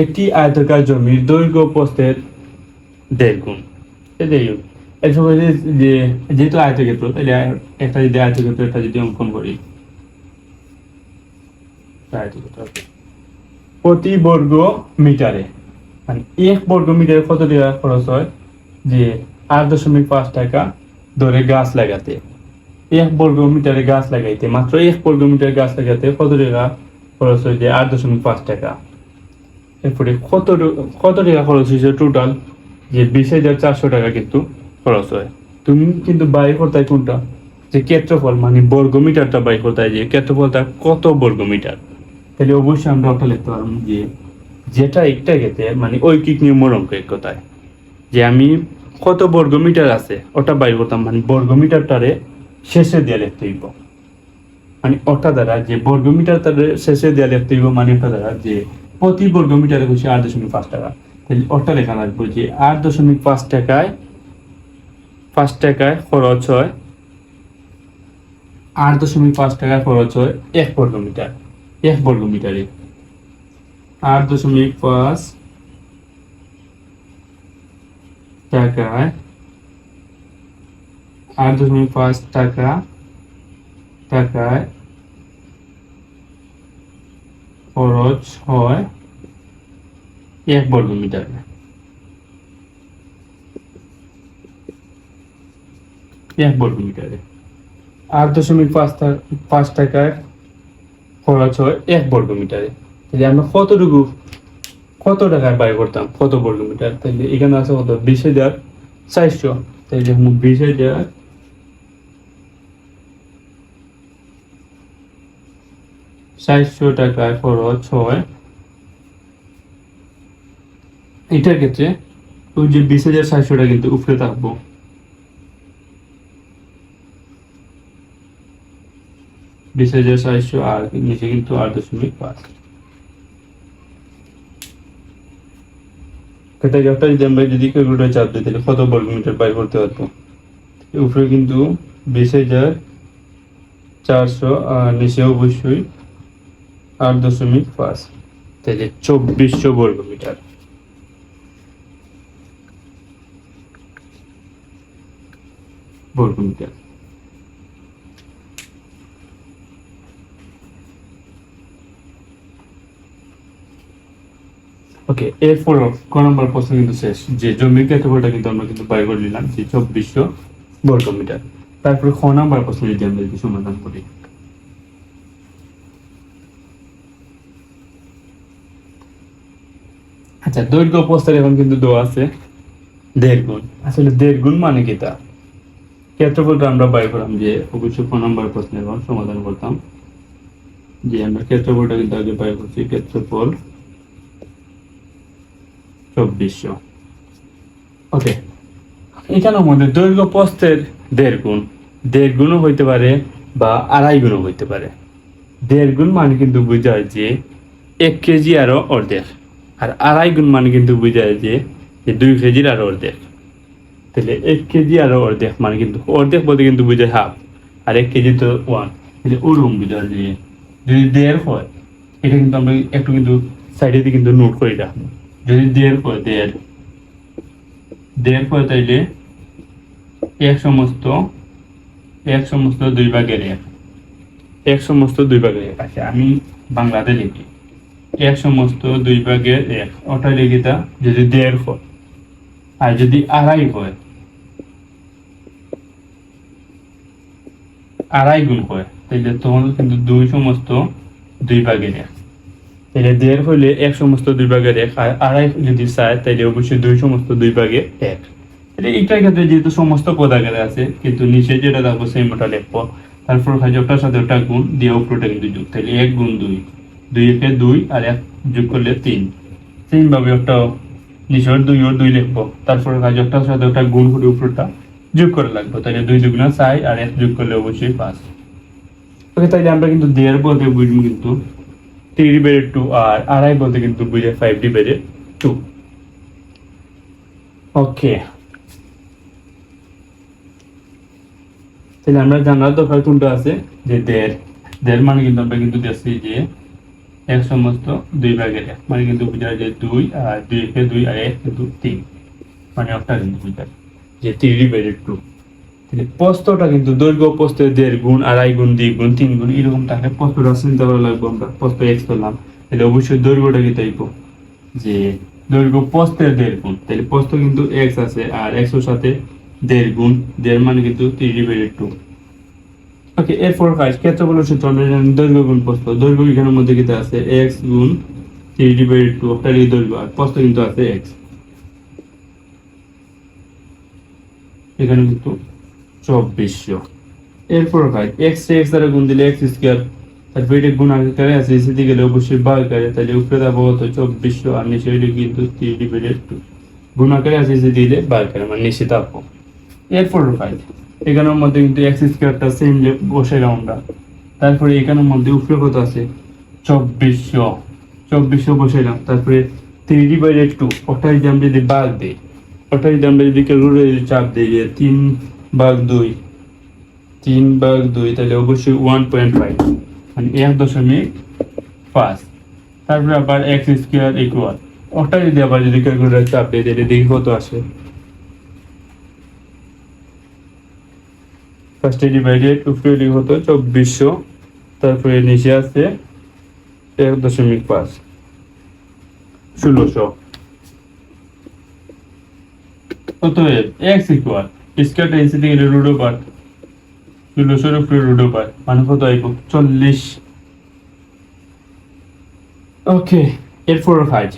একটি আয়তকার জমির দৈর্ঘ্য প্রস্থের 1.5 গুণ। এটাই এর সময় যে যেহেতু আয়তক্ষেত্র, তাহলে একটা যদি আয়তক্ষেত্র একটা যদি অঙ্কন করি, প্রতি বর্গ মিটারে মানে 1 বর্গ মিটারে কত টাকা খরচ হয়, যে 8.5 টাকা ধরে গাছ লাগাতে। 1 বর্গ মিটারে গাছ লাগাইতে, মাত্র 1 বর্গ মিটার গাছ লাগাতে কত টাকা খরচ হয়, যে 8.5 টাকা। এরপরে কত টাকা খরচ হয়েছে টোটাল, যে 20,400 টাকা কিন্তু খরচ হয়। তুমি কিন্তু বাই করতে কোনটা, যে ক্ষেত্রফল মানে বর্গ মিটারটা বাই করতে, যে ক্ষেত্রফলটা কত বর্গ মিটার। তাহলে অবশ্যই আমরা ওটা লিখতে পারবো যে যেটা একটা ক্ষেত্রে মানে ঐকিক নিয়মের অঙ্ক এক কথায়, যে আমি কত বর্গ মিটার আছে ওটা বাইর করতাম, মানে বর্গ মিটারটারে শেষে দিয়ে লিখতে হইব, মানে ওটা দ্বারা যে বর্গ মিটার তার শেষে দিয়ে লিখতে হইব, মানে ওটা দ্বারা যে প্রতি বর্গ মিটারে হচ্ছে 8.5 টাকা। তাহলে ওটা লেখা লাগবে যে 8.5 টাকায় 5 টাকায় খরচ হয়, 8.5 টাকা খরচ হয় 1 বর্গ মিটার, 1 বর্গ মিটারে 8.5 টাকায় 8.5 টাকায় খরচ হয় 1 বর্গ মিটারে, 1 বর্গ মিটারে 8.5 টাকায় খরচ হয় 1 বর্গ মিটারে। তাহলে আমরা কত টাকায় ব্যয় করতাম কত বর্গ মিটার, তাহলে এখানে আছে কত 20,400। তাহলে 20,400 টাকায় খরচ হয়, এটার ক্ষেত্রে ওই যে 20,400টা কিন্তু উপরে থাকবো, 20,400 আর নিচে কিন্তু 8.5। এটাকে একটা যদি আমরা যদি ক্যালকুলেটর চাপ দিই তাহলে কত বর্গ মিটার বাইর করতে পারবো, উপরে কিন্তু 20,400 আর নিচে অবশ্যই 8.5, তাহলে 2400 বর্গ মিটার। বর্গ মিটার ওকে। এরপর ক নম্বর প্রশ্ন কিন্তু শেষ, যে জমির ক্ষেত্রফলটা কিন্তু আমরা কিন্তু বাইর করে নিলাম যে 2400 বর্গ মিটার। তারপরে খ নম্বর প্রশ্ন যদি আমরা যদি সমাধান করি, আচ্ছা দৈর্ঘ্য প্রস্থের এখন কিন্তু দেওয়া আছে 1.5 গুণ। আসলে 1.5 গুণ মানে কি, তা ক্ষেত্রফলটা আমরা বাইর করলাম, যে অবশ্যই ক নম্বর প্রশ্নের এখন সমাধান করতাম, যে আমরা ক্ষেত্রফলটা কিন্তু আগে বাইর করছি, ক্ষেত্রফল 2400। ওকে, এখানের মধ্যে দৈর্ঘ্য প্রস্থের 1.5 গুণ, 1.5 গুণও হইতে পারে বা 2.5 গুণও হইতে পারে। 1.5 গুণ মানে কিন্তু বোঝায় যে 1 কেজি আরো অর্ধেক, আর 2.5 গুণ মানে কিন্তু বোঝায় যে 2 কেজির আরো অর্ধেক। তাহলে 1 কেজি আরো অর্ধেক মানে কিন্তু অর্ধেক বলতে কিন্তু বোঝায় হাফ, আর 1 কেজি তো 1। তাহলে ওরকম বোঝায় যে যদি 1.5 হয়, এটা কিন্তু আমরা একটু কিন্তু সাইডে দিয়ে কিন্তু নোট করে রাখবো, যদি 1.5 হয় 1.5 হয় তাইলে 1 সমস্ত 2 ভাগের 1, 1 সমস্ত 2 ভাগের 1। আচ্ছা আমি বাংলাতে লিখি 1 সমস্ত 2 ভাগের 1, ওটা লিখি তা যদি 1.5 হয়। আর যদি 2.5 হয়, 2.5 গুণ হয়, তাহলে তখন কিন্তু 2 সমস্ত 2 ভাগের 1। তাহলে 1.5 হইলে 1 সমস্ত 2 ভাগের 1, আর 2.5 যদি চায় তাহলে অবশ্যই 2 সমস্ত 2 ভাগের 1। তাহলে এইটার ক্ষেত্রে যেহেতু সমস্ত পদ আকারে আছে, কিন্তু নিচে যেটা থাকবো সেই মোটা লিখবো, তারপর ওটার সাথে ওটা গুণ দিয়ে উপরটা কিন্তু যোগ, তাহলে 1 গুণ 2, 2 একে 2 আর 1 যোগ করলে 3। সেম ভাবে ওটা নিচের দুই লিখবো, তারপরে কাজ একটার সাথে একটা গুণ করে উপরটা যোগ করে লাগবো, তাহলে 2 দুগুণা 4 আর 1 যোগ করলে অবশ্যই 5। ওকে, তাইলে আমরা কিন্তু দেড় বলতে বুঝবো কিন্তু 3/2 আর আড়াই বলতে কিন্তু বুঝে 5/2। ওকে, তাহলে আমরা জানার দরকার কোনটা আছে যে দেড় মানে কিন্তু আমরা কিন্তু দেখছি যে এক সমস্ত 2/1 মানে কিন্তু বুঝায় যে 2 আর 2 আর 1 কিন্তু 3, মানে একটা কিন্তু বুঝায় যে 3/2। তাহলে প্রস্থটা কিন্তু দৈর্ঘ্য প্রস্থের 1.5 গুণ, আড়াই গুণ, 2 গুণ, 3 গুণ এরকম থাকে। প্রস্থটা চিন্তা করা লাগবে, আমরা প্রস্থ x করলাম, তাহলে অবশ্যই দৈর্ঘ্যটা কি তাইব যে দৈর্ঘ্য প্রস্থের 1.5 গুণ, তাহলে প্রস্থ কিন্তু x আছে আর x এর সাথে 1.5 গুণ, 1.5 মানে কিন্তু 3/2। ওকে, এরপর কাজ ক্ষেত্রফলের সূত্র আমরা জানি দৈর্ঘ্য গুণ প্রস্থ। দৈর্ঘ্য এখানের মধ্যে কিন্তু আছে x গুণ 3/2, ওটারই দৈর্ঘ্য, আর প্রস্থ কিন্তু আছে x, এখানে কিন্তু 2400। এরপর কাজ x দ্বারা গুণ দিলে x স্কয়ার, তারপর এটা গুণ আকারে আছে এসে গেলে অবশ্যই বার করে, তাহলে উপরে যাবো হতো 2400 আর নিচে এটা কিন্তু 3/2, গুণ আকারে আছে এসে দিলে বার করে মানে নিচে থাকবো। এরপর কাজ এখানের মধ্যে কিন্তু x স্কয়ারটা সেম বসাইলাম আমরা, তারপরে এখানের মধ্যে উপরে কত আছে 2400 বসাইলাম, তারপরে 3/2 ওটা যদি আমরা যদি ভাগ দিই, ওটা যদি আমরা যদি ক্যালকুলেটরে চাপ দিই যে 3/2, তাহলে অবশ্যই 1.5 মানে 1.5। তারপরে আবার x স্কয়ার ইকুয়াল, ওটা যদি আবার যদি ক্যালকুলেটরে চাপ দিই তাহলে দেখি কত আসে। ফার্স্টে ডিভাইডেড উপরে হতো 2400, তারপরে নিচে আছে 1.5 1600। অতএব x ইকুয়াল স্কয়ারটা এসে গেলে রুট ওভার 1600 উপরে রুট ওভার মানে কত আইব 40। ওকে, এরপর কাজ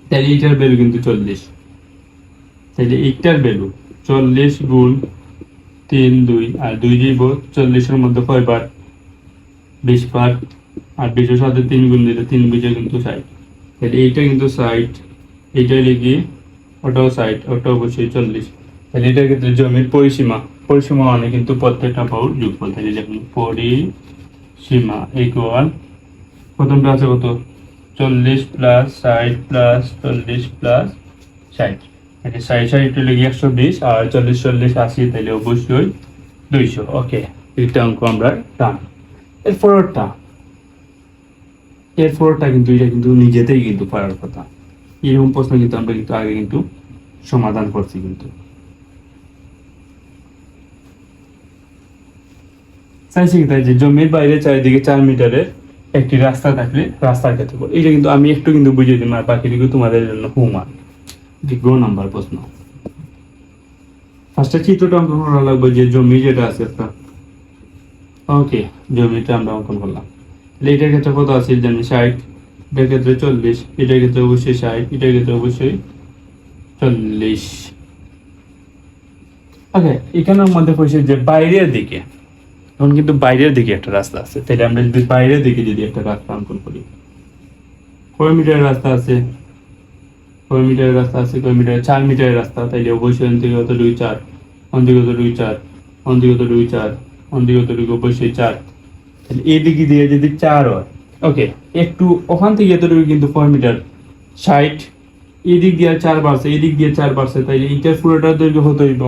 তাহলে এইটার ভ্যালু কিন্তু 40, তাহলে এইটার ভ্যালু 40 গুণ 3 2 আর 2 দিব 40-এর মধ্যে কয়বার 20 বার, আর 20-এর সাথে 3 গুণ দিলে 3 বুঝে কিন্তু 60, তাহলে এইটা কিন্তু 60, এইটা লিখি ওটাও 60, ওটা অবশ্যই 40। তাহলে এটার ক্ষেত্রে জমির পরিসীমা মানে কিন্তু প্রত্যেকটা বাহুর যোগফল, তাহলে দেখুন পরিসীমা ইকুয়াল প্রথমটা আছে কত 40 প্লাস 60 প্লাস 40 প্লাস 60, তাহলে 60 লিখি 120 আর 40 40 80, তাহলে অবশ্যই 200। ওকে, এটা অঙ্ক আমরা টান। এরপরটা কিন্তু এটা কিন্তু নিজেতেই কিন্তু পারার কথা, এরকম প্রশ্ন কিন্তু আমরা কিন্তু আগে কিন্তু সমাধান করছি কিন্তু। চাইছি কি তাই যে জমির বাইরে চারিদিকে 4 মিটারের একটি রাস্তা থাকলে রাস্তার ক্ষেত্রফল, এটা কিন্তু আমি একটু কিন্তু বুঝিয়ে দিই আর বাকিটুকু তোমাদের জন্য হোমওয়ার্ক। গো নাম্বার প্রশ্ন, ফার্স্টে চিত্রটা অঙ্কন করা লাগবে যে জমি যেটা আছে একটা। ওকে, জমিটা আমরা অঙ্কন করলাম, তাহলে এটার ক্ষেত্রে কত আছে জানি 60, এটার ক্ষেত্রে 40, এটার ক্ষেত্রে অবশ্যই 60, এটার ক্ষেত্রে অবশ্যই 40। ওকে, এখানের মধ্যে কইছে যে বাইরের দিকে, এখন কিন্তু বাইরের দিকে একটা রাস্তা আছে, তাহলে আমরা যদি বাইরের দিকে যদি একটা রাস্তা অঙ্কন করি, কয় মিটারের রাস্তা আছে কয় মিটারের 4 মিটারের রাস্তা, তাইলে অবশ্যই অন্তিগত 2 4, অন্তিগত 2 4, অন্তিগত 2 4, অন্তিগত 2 অবশ্যই 4, তাহলে এই দিকে দিয়ে যদি 4 হয়, ওকে একটু ওখান থেকে এতটুকু কিন্তু 4 মিটার 60, এই দিক দিয়ে 4 বাড়ছে, এই দিক দিয়ে 4 বাড়ছে, তাইলে ইটার পুরোটার দৈর্ঘ্য হতে হইব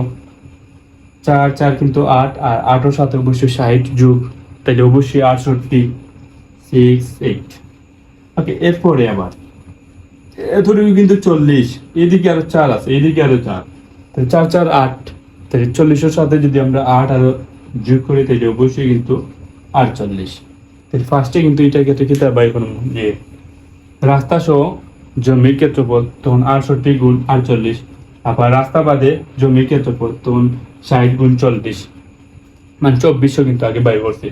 4 4 কিন্তু 8, আর 8 এর সাথে অবশ্যই 60 যোগ, তাহলে অবশ্যই 68 6 8। ওকে, এরপরে আবার এতটুকু কিন্তু 40, এদিকে আরো 4 আছে, এদিকে আরো 4, তাহলে 4 4 8, তাহলে 40-এর সাথে যদি আমরা 8 আরো যোগ করি তাহলে অবশ্যই কিন্তু 48। তাহলে ফার্স্টে কিন্তু এটা ক্ষেত্রে কি তার বাই করব যে রাস্তা সহ জমির ক্ষেত্রফল তখন 68 গুণ 48, আবার রাস্তা বাদে জমির ক্ষেত্রফল তখন 60 গুণ 40 মানে 2400 কিন্তু আগে বাই করছি,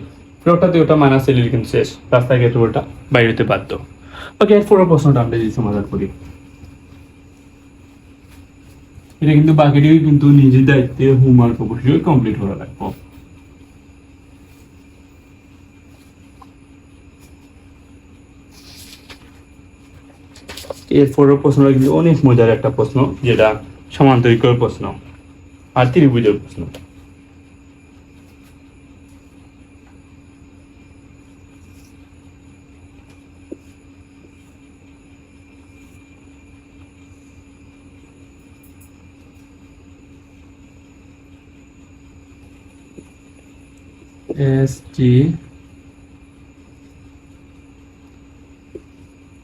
ওটাতে ওটা মাইনাস এলে কিন্তু শেষ, রাস্তার ক্ষেত্রফলটা বাইরে হতে বাধ্য। ওকে, এরপরের প্রশ্নটা আমরা যদি সমাধান করি, এটা কিন্তু বাকিটিও কিন্তু নিজের দায়িত্বে হোমওয়ার্ক অবশ্যই কমপ্লিট করা লাগবে। এরপরের প্রশ্নটা কিন্তু অনেক মজার একটা প্রশ্ন, যেটা সমান্তরিকর প্রশ্ন আর ত্রিভুজের প্রশ্ন। এসটি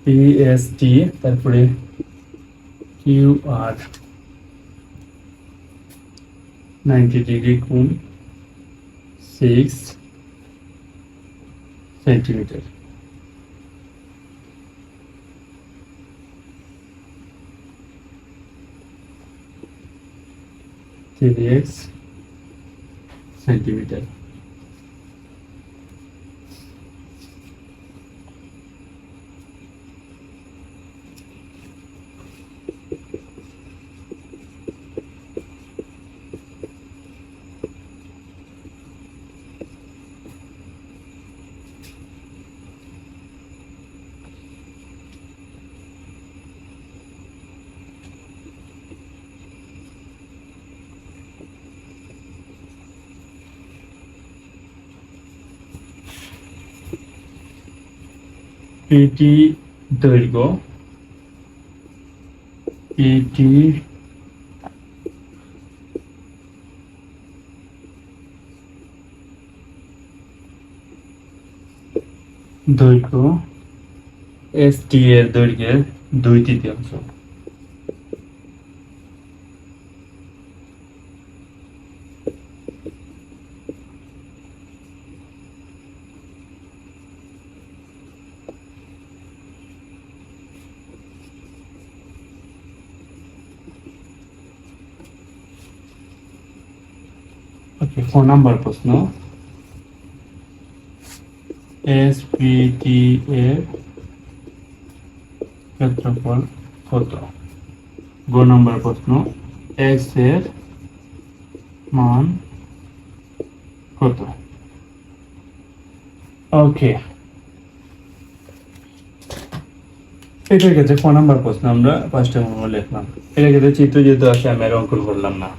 পিএসটি তারপরে কিউআর 90 ডিগ্রি কোণ 6 সেন্টিমিটার। X centimetre. পিটি দৈর্ঘ্য, পিটি দৈর্ঘ্য এসটি এর দৈর্ঘ্যের 2/3। ওকে, 4 নাম্বার প্রশ্ন, এসপিটি এর ক্ষেত্রফল কত? গ নাম্বার প্রশ্ন, এক্স এর মান কত? ওকে, এটার ক্ষেত্রে 4 নাম্বার প্রশ্ন আমরা ফার্স্টে লিখলাম। এটার ক্ষেত্রে চিত্র যেহেতু আসে আমি আর অঙ্কন করলাম না।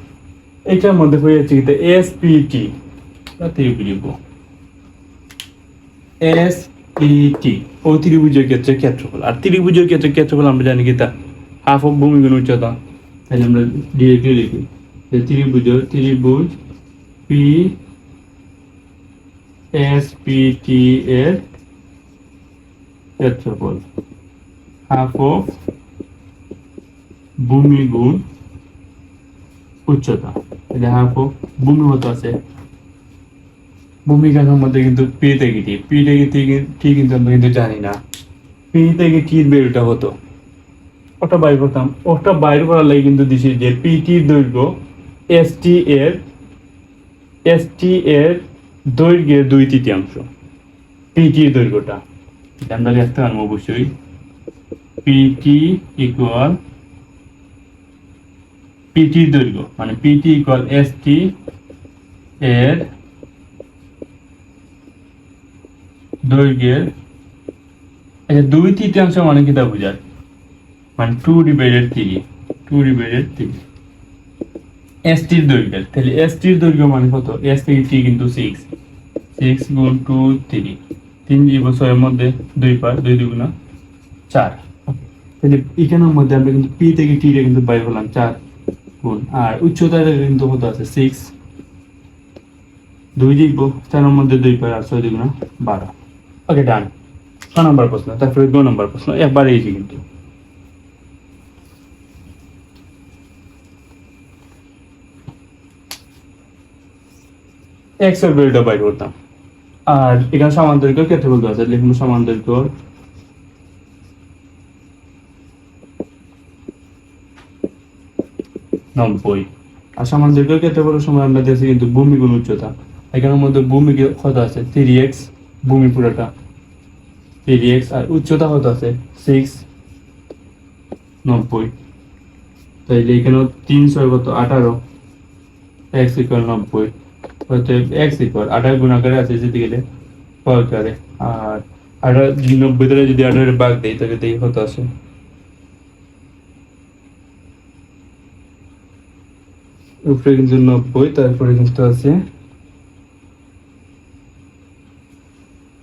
এটার মধ্যে হয়ে যাচ্ছে কিন্তু এসপিটি এসপিটি ও ত্রিভুজের ক্ষেত্রে ক্ষেত্রফল। আর ত্রিভুজের ক্ষেত্রে ক্ষেত্রফল আমরা জানি কি, তা হাফ অফ ভূমিগুণ উচ্চতা। তাহলে আমরা ডিরেক্টলি লিখি যে ত্রিভুজ পি এসপিটি এর ক্ষেত্রফল হাফ অফ ভূমি গুণ উচ্চতা। তাহলে হাফ অফ ভূমি মতো আছে, ভূমিকার মধ্যে কিন্তু পি থেকে টি কিন্তু আমরা কিন্তু জানি না। পি থেকে টির বেরোটা হতো, ওটা বাইর করতাম। ওটা বাইর করার লাগে কিন্তু দিছি যে পিটির দৈর্ঘ্য এসটি এর দৈর্ঘ্যের 2/3। পিটির দৈর্ঘ্যটা আমরা লিখতে পারবো অবশ্যই, পিটি ইকুয়াল পিটির দৈর্ঘ্য মানে পিটি ইকুয়াল এসটি এর দৈর্ঘ্যের 2/3 মানে কি তা বোঝায়, মানে 2/3 এসটির দৈর্ঘ্য। তাহলে এসটির দৈর্ঘ্য মানে কত? এস থেকে টি কিন্তু 6 গুণ 2 3 3 জীব 6 এর মধ্যে 2 পার 2 দুগুণা 4। তাহলে এখানের মধ্যে আমরা কিন্তু পি থেকে টি টা কিন্তু বাইর করলাম 4 গুণ, আর উচ্চতাটা কিন্তু কত আছে 6, 2 লিখব 4 এর মধ্যে 2 পার আর 6 দুগুণা 12। ওকে, ডান। 6 নাম্বার প্রশ্ন। তারপরে 2 নাম্বার প্রশ্ন একবারে ইজি কিন্তু। এক্স এর বেরোটা বাইর করতাম, আর এখানে সমান্তরিক ক্ষেত্রফল আছে, লিখবো সমান্তরিক 90। আর সমান্তরিক ক্ষেত্রফলের সময় আমরা দেখছি কিন্তু ভূমি গুণ উচ্চতা। এখানের মধ্যে ভূমি কত আছে 3x, ভূমি পুরোটা 3x, আর উচ্চতা কত আছে 6 90। তাইলে এখানে 3 6 কত 18, x ইকুয়াল 90। অতএব x ইকুয়াল 18 গুণাকারে আছে যেতে গেলে পরকারে, আর 90 দ্বারা যদি 18 এর ভাগ দেই তাহলে দেখি কত আছে উপরে কিন্তু 90, তারপরে কিন্তু আছে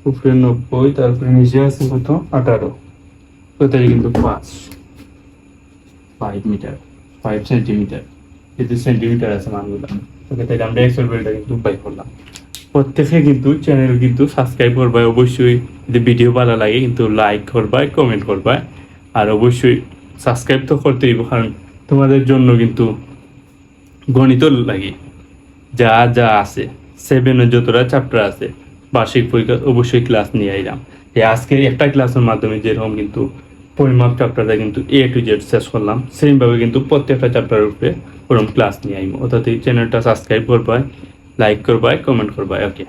উপরে 90, তারপরে নিচে আছে কত 18, কোথায় কিন্তু 5 মিটার 5 সেন্টিমিটার, কিন্তু সেন্টিমিটার আছে মানগুলো। ওকে, তাহলে আমরা এক্সেল বেলটা কিন্তু বাই করলাম। প্রত্যেকে কিন্তু চ্যানেল কিন্তু সাবস্ক্রাইব করবা, অবশ্যই যদি ভিডিও ভালো লাগে কিন্তু লাইক করবা, কমেন্ট করবা, আর অবশ্যই সাবস্ক্রাইব তো করতে হইব, কারণ তোমাদের জন্য কিন্তু গণিত লাগে যা যা আছে, 7-এর যতটা চ্যাপ্টার আছে বার্ষিক পরীক্ষা অবশ্যই ক্লাস নিয়ে আইলাম। এই আজকে একটা ক্লাসের মাধ্যমে যেরকম কিন্তু পরিমাপ চ্যাপ্টারটা কিন্তু A to Z শেষ করলাম, সেমভাবে কিন্তু প্রত্যেকটা চ্যাপ্টারের উপরে ওরকম ক্লাস নিয়ে আইব। অর্থাৎ এই চ্যানেলটা সাবস্ক্রাইব করবা, লাইক করবা, কমেন্ট করবা। ওকে।